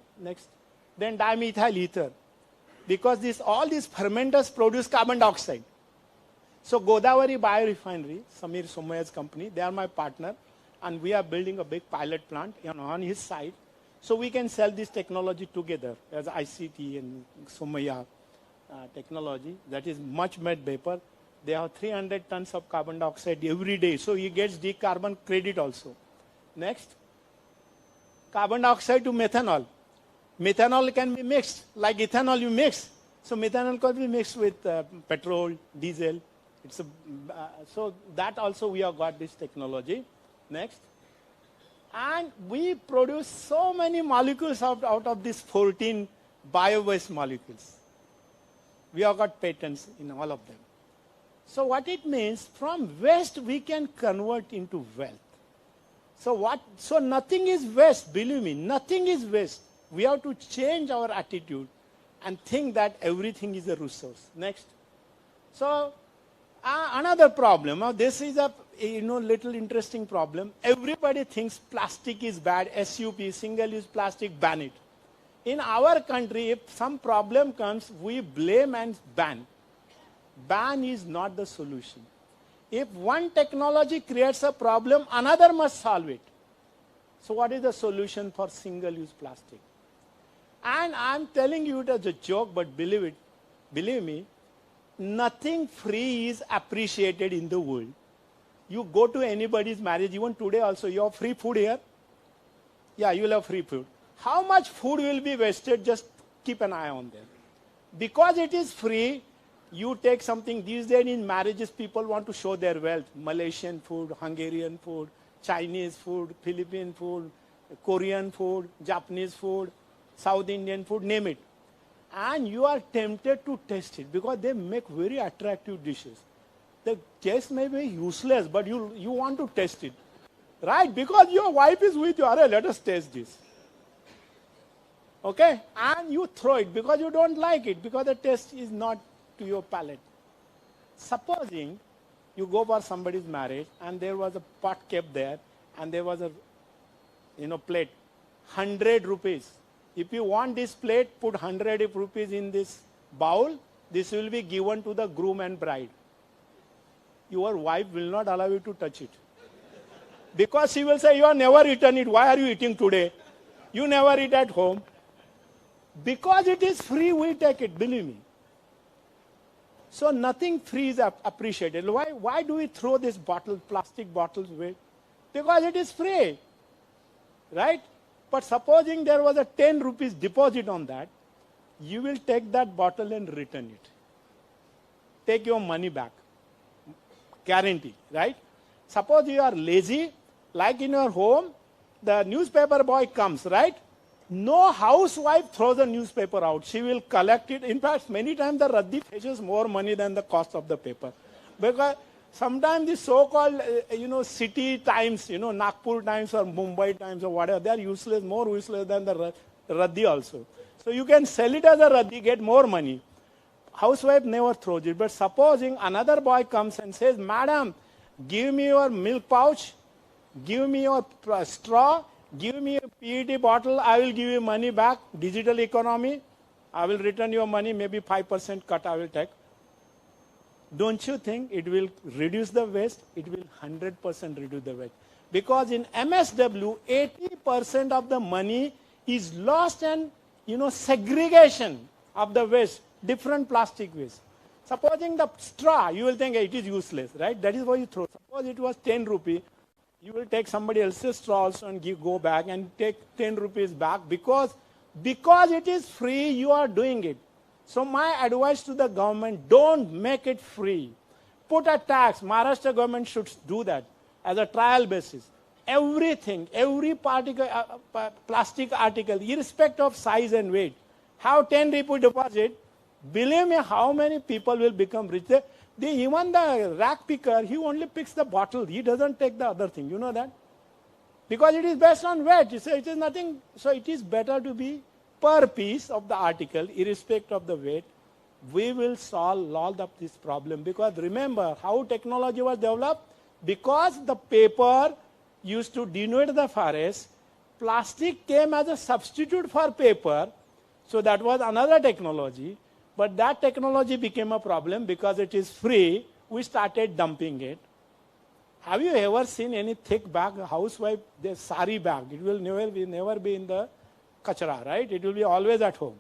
Speaker 2: dimethyl ether. Because all these fermenters produce carbon dioxide. So Godavari Biorefinery, Samir Somaya's company, they are my partner. And we are building a big pilot plant on his side. So we can sell this technology together as ICT and Somaya technology. That is much made vapor. They have 300 tons of carbon dioxide every day. So he gets decarbon credit also. Next. Carbon dioxide to methanol. Methanol can be mixed, like ethanol you mix. So methanol can be mixed with petrol, diesel. So that also we have got this technology. Next. And we produce so many molecules out of these 14 bio-based molecules. We have got patents in all of them. So what it means, from waste we can convert into wealth. So nothing is waste, believe me, nothing is waste. We have to change our attitude and think that everything is a resource. Next. So another problem, this is a little interesting problem. Everybody thinks plastic is bad, SUP, single-use plastic, ban it. In our country, if some problem comes, we blame and ban. Ban is not the solution. If one technology creates a problem, another must solve it. So what is the solution for single-use plastic? And I'm telling you it as a joke, but believe me, nothing free is appreciated in the world. You go to anybody's marriage, even today also, you have free food here? Yeah, you will have free food. How much food will be wasted? Just keep an eye on them. Because it is free, you take something. These days in marriages, people want to show their wealth. Malaysian food, Hungarian food, Chinese food, Philippine food, Korean food, Japanese food, South Indian food, name it. And you are tempted to taste it because they make very attractive dishes. The taste may be useless, but you want to taste it. Right? Because your wife is with you. Let us taste this. Okay? And you throw it because you don't like it, because the taste is not to your palate. Supposing you go for somebody's marriage and there was a pot kept there and there was a plate, 100 rupees. If you want this plate, put 100 rupees in this bowl. This will be given to the groom and bride. Your wife will not allow you to touch it. Because she will say, you have never eaten it. Why are you eating today? You never eat at home. Because it is free, we take it, believe me. So nothing free is appreciated. Why do we throw these plastic bottles away? Because it is free. Right? But supposing there was a 10 rupees deposit on that, you will take that bottle and return it. Take your money back. Guarantee, right? Suppose you are lazy, like in your home, the newspaper boy comes, right? No housewife throws a newspaper out. She will collect it. In fact, many times the Raddi fetches more money than the cost of the paper. Because sometimes the so-called, city times, Nagpur times or Mumbai times or whatever, they are useless, more useless than the Raddi also. So you can sell it as a Raddi, get more money. housewife never throws it. But supposing another boy comes and says, Madam, give me your milk pouch, give me your straw, give me a PET bottle, I will give you money back, digital economy, I will return your money, maybe 5% cut I will take. Don't you think it will reduce the waste? It will 100% reduce the waste. Because in MSW, 80% of the money is lost and, segregation of the waste, different plastic waste. Supposing the straw, you will think it is useless, right? That is why you throw. Suppose it was 10 rupees, you will take somebody else's straw also and go back and take 10 rupees back because it is free, you are doing it. So my advice to the government, don't make it free. Put a tax. Maharashtra government should do that as a trial basis. Everything, every particle, plastic article, irrespective of size and weight, have 10 rupee deposit. Believe me, how many people will become rich? Even the rack picker, he only picks the bottle. He doesn't take the other thing. You know that? Because it is based on weight. So it is nothing. So it is better to be per piece of the article, irrespective of the weight. We will solve all of this problem. Because remember how technology was developed? Because the paper used to denude the forest, plastic came as a substitute for paper. So that was another technology. But that technology became a problem because it is free. We started dumping it. Have you ever seen any thick bag, a housewife, the sari bag? It will never be in the kachara, right? It will be always at home.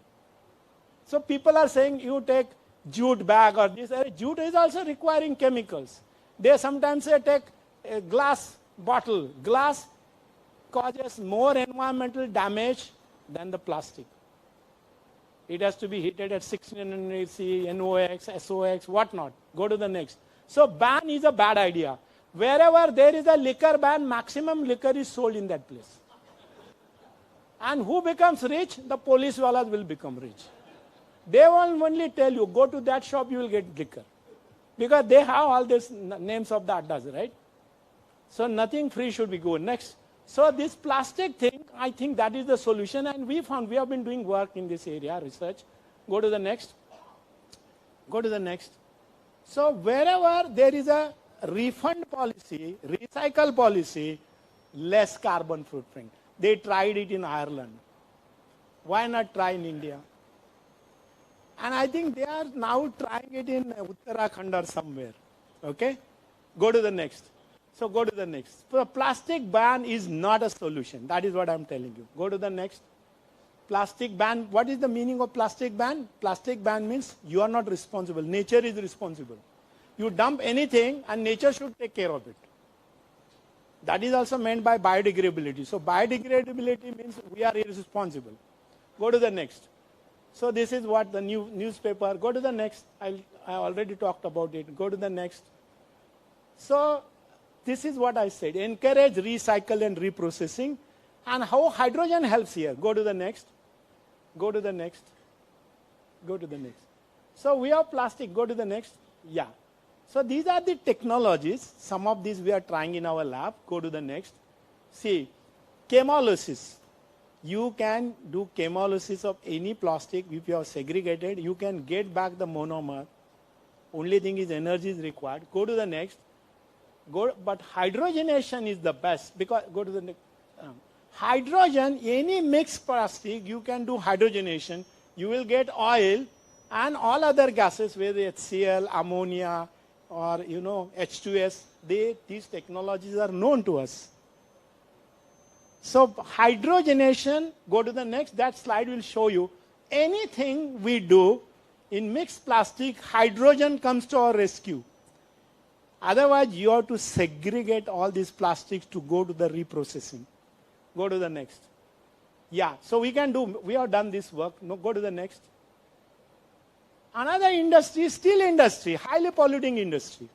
Speaker 2: So people are saying you take jute bag or this. Jute is also requiring chemicals. They sometimes say take a glass bottle. Glass causes more environmental damage than the plastic. It has to be heated at 1600 C, NOx, SOx, whatnot. Go to the next. So ban is a bad idea. Wherever there is a liquor ban, maximum liquor is sold in that place. And who becomes rich? The police wallahs will become rich. They will only tell you, go to that shop, you will get liquor. Because they have all these names of the addas, right? So nothing free should be good. Next. So this plastic thing, I think that is the solution. And we have been doing work in this area, research. Go to the next. Go to the next. So wherever there is a refund policy, recycle policy, less carbon footprint. They tried it in Ireland. Why not try in India? And I think they are now trying it in Uttarakhand or somewhere. Okay? Go to the next. So go to the next. So plastic ban is not a solution. That is what I'm telling you. Go to the next. Plastic ban. What is the meaning of plastic ban? Plastic ban means you are not responsible. Nature is responsible. You dump anything and nature should take care of it. That is also meant by biodegradability. So biodegradability means we are irresponsible. Go to the next. So this is what the new newspaper. Go to the next. I already talked about it. Go to the next. So this is what I said. Encourage recycle and reprocessing. And how hydrogen helps here. Go to the next. Go to the next. Go to the next. So we have plastic. Go to the next. Yeah. So these are the technologies. Some of these we are trying in our lab. Go to the next. See, chemolysis. You can do chemolysis of any plastic. If you have segregated, you can get back the monomer. Only thing is energy is required. Go to the next. But hydrogenation is the best. Because go to the next. Hydrogen, any mixed plastic, you can do hydrogenation. You will get oil and all other gases, whether it's HCl, ammonia, or H2S. These technologies are known to us. So hydrogenation, go to the next. That slide will show you anything we do in mixed plastic, hydrogen comes to our rescue. Otherwise, you have to segregate all these plastics to go to the reprocessing. Go to the next. Yeah, so we have done this work. No, go to the next. Another industry, steel industry, highly polluting industry.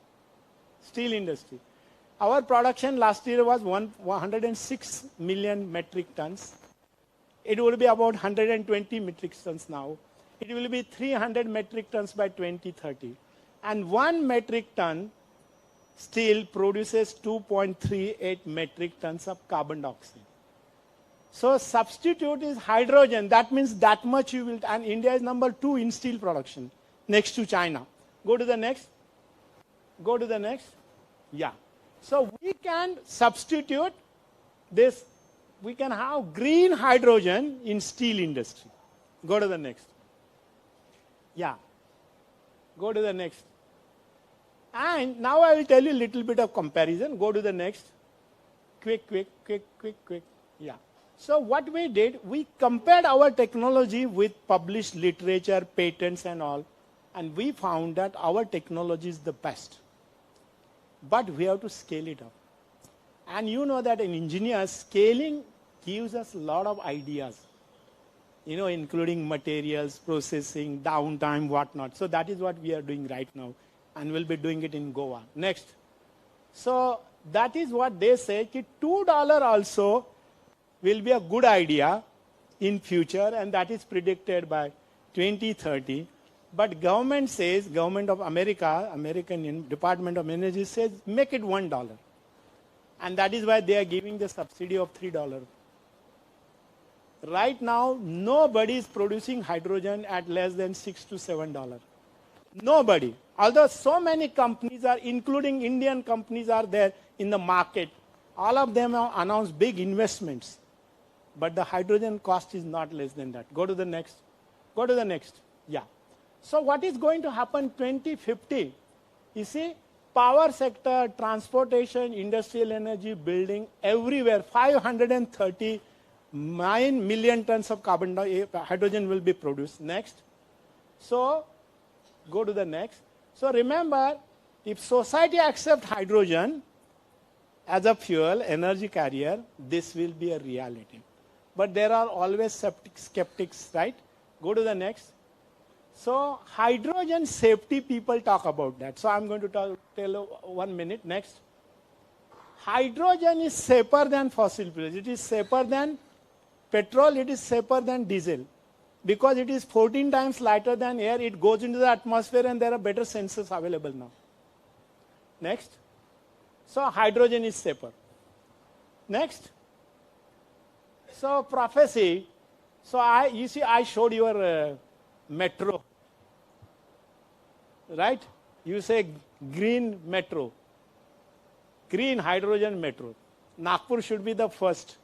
Speaker 2: Steel industry. Our production last year was 106 million metric tons. It will be about 120 metric tons now. It will be 300 metric tons by 2030. And 1 metric ton steel produces 2.38 metric tons of carbon dioxide. So substitute is hydrogen. That means that much you will, and India is number 2 in steel production. next to China. Go to the next. Go to the next. Yeah. So we can substitute this. We can have green hydrogen in steel industry. Go to the next. Yeah. Go to the next. And now I will tell you a little bit of comparison. Go to the next. Quick. Yeah. So what we did, we compared our technology with published literature, patents and all, and we found that our technology is the best. But we have to scale it up. And you know that in engineers, scaling gives us a lot of ideas, including materials, processing, downtime, whatnot. So that is what we are doing right now. And we'll be doing it in Goa. Next. So that is what they say, that $2 also will be a good idea in future, and that is predicted by 2030. But government says, Government of America, American Department of Energy says, make it $1. And that is why they are giving the subsidy of $3. Right now, nobody is producing hydrogen at less than $6 to $7. Nobody. Although so many companies are, including Indian companies, are there in the market. All of them have announced big investments. But the hydrogen cost is not less than that. Go to the next. Go to the next. Yeah. So what is going to happen 2050? You see, power sector, transportation, industrial energy, building, everywhere, 539 million tons of hydrogen will be produced. Next. So, go to the next. So remember, if society accepts hydrogen as a fuel, energy carrier, this will be a reality. But there are always skeptics, right? Go to the next. So hydrogen safety, people talk about that. So I'm going to tell 1 minute. Next. Hydrogen is safer than fossil fuels. It is safer than petrol. It is safer than diesel. Because it is 14 times lighter than air, it goes into the atmosphere and there are better sensors available now. Next. So hydrogen is safer. Next. So prophecy. So you see, I showed your metro. Right? You say green metro. Green hydrogen metro. Nagpur should be the first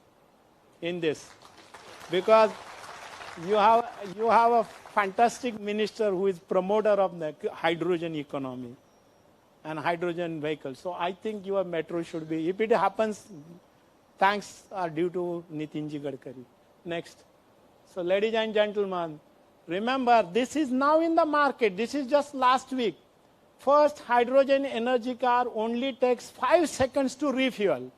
Speaker 2: in this. Because you have a fantastic minister who is promoter of the hydrogen economy and hydrogen vehicles. So I think your metro should be, if it happens, thanks are due to Nitinji Gadkari. Next. So ladies and gentlemen, remember this is now in the market. This is just last week. First hydrogen energy car only takes 5 seconds to refuel.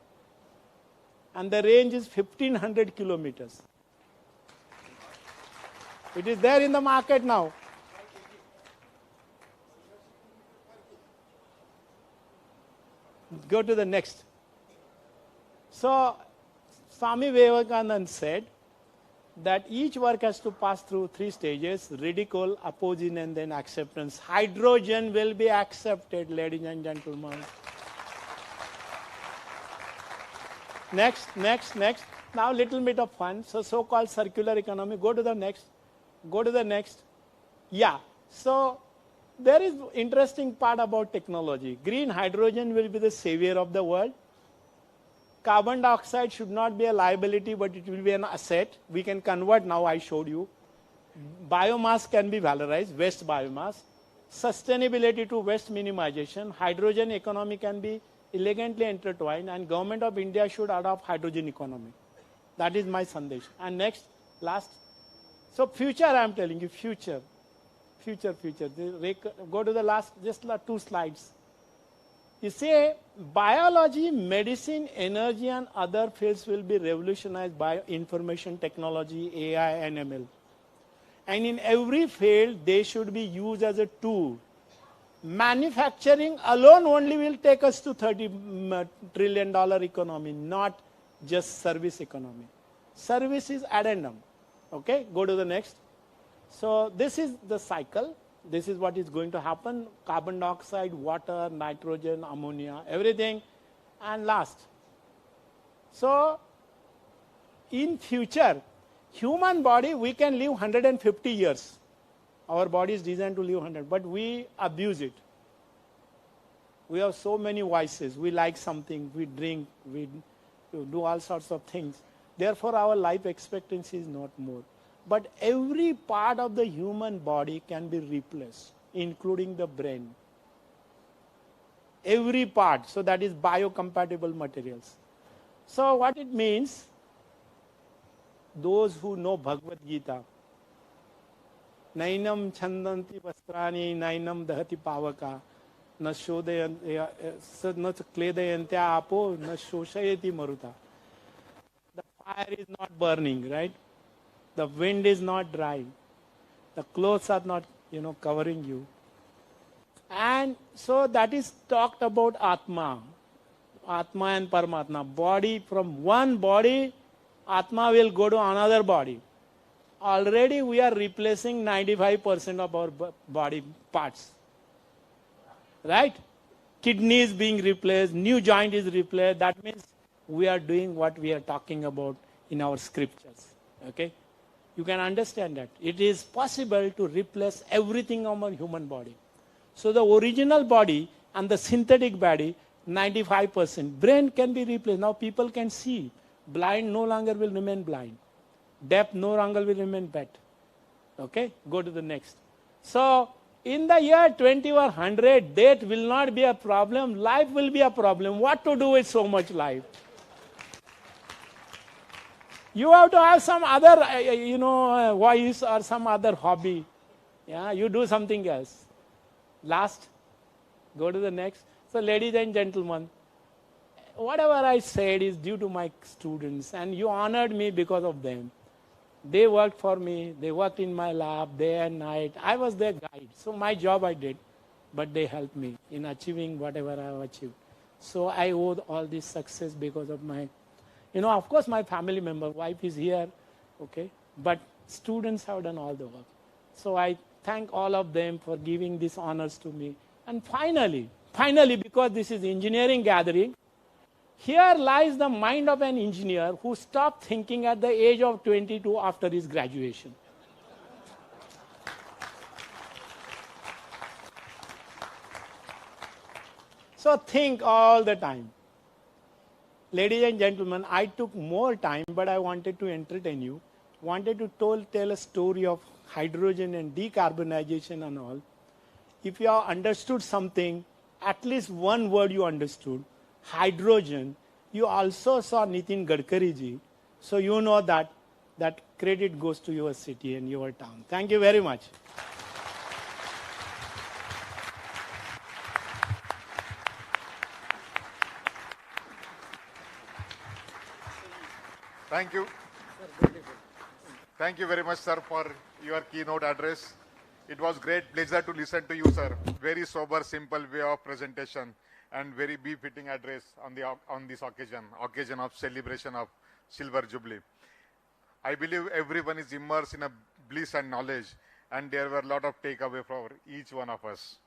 Speaker 2: And the range is 1500 kilometers. It is there in the market now. Go to the next. So, Swami Vivekananda said that each work has to pass through 3 stages: ridicule, opposition, and then acceptance. Hydrogen will be accepted, ladies and gentlemen. Next. Now, little bit of fun. So-called circular economy. Go to the next. Go to the next. Yeah. So there is interesting part about technology. Green hydrogen will be the savior of the world. Carbon dioxide should not be a liability, but it will be an asset. We can convert now, I showed you. Biomass can be valorized, waste biomass. Sustainability to waste minimization. Hydrogen economy can be elegantly intertwined, and Government of India should adopt hydrogen economy. That is my sandesh. And next, last. So future, I am telling you, future. Go to the last, just 2 slides. You see, biology, medicine, energy, and other fields will be revolutionized by information technology, AI, and ML. And in every field, they should be used as a tool. Manufacturing alone only will take us to $30 trillion economy, not just service economy. Service is addendum. Okay, go to the next. So this is the cycle. This is what is going to happen. Carbon dioxide, water, nitrogen, ammonia, everything. And last. So in future, human body, we can live 150 years. Our body is designed to live 100, but we abuse it. We have so many vices. We like something, we drink, we do all sorts of things. Therefore, our life expectancy is not more. But every part of the human body can be replaced, including the brain. Every part. So that is biocompatible materials. So what it means, those who know Bhagavad Gita, Nainam chandanti vastrani, nainam dahati pavaka, na kledayantya apo, na shoshayati maruta. The fire is not burning, right? The wind is not dry. The clothes are not, covering you. And so that is talked about Atma. Atma and Paramatma. Body, from one body, Atma will go to another body. Already we are replacing 95% of our body parts. Right? Kidney is being replaced, new joint is replaced. That means we are doing what we are talking about in our scriptures. Okay? You can understand that. It is possible to replace everything on our human body. So the original body and the synthetic body, 95%. Brain can be replaced. Now people can see. Blind no longer will remain blind. Deaf no longer will remain deaf. Okay? Go to the next. So, in the year 2100, death will not be a problem. Life will be a problem. What to do with so much life? You have to have some other, voice or some other hobby. Yeah, you do something else. Last, go to the next. So, ladies and gentlemen, whatever I said is due to my students, and you honored me because of them. They worked for me. They worked in my lab day and night. I was their guide. So my job I did, but they helped me in achieving whatever I have achieved. So I owe all this success because of my, of course my family member, wife is here, okay, but students have done all the work. So I thank all of them for giving these honors to me. And finally, because this is engineering gathering, here lies the mind of an engineer who stopped thinking at the age of 22 after his graduation. So think all the time. Ladies and gentlemen, I took more time, but I wanted to entertain you. Wanted to tell a story of hydrogen and decarbonization and all. If you have understood something, at least one word you understood, hydrogen, you also saw Nitin Gadkari ji. So you know that credit goes to your city and your town. Thank you very much.
Speaker 1: Thank you. Thank you very much, sir, for your keynote address. It was great pleasure to listen to you, sir. Very sober, simple way of presentation and very befitting address on this occasion of celebration of Silver Jubilee. I believe everyone is immersed in a bliss and knowledge, and there were a lot of takeaway for each one of us.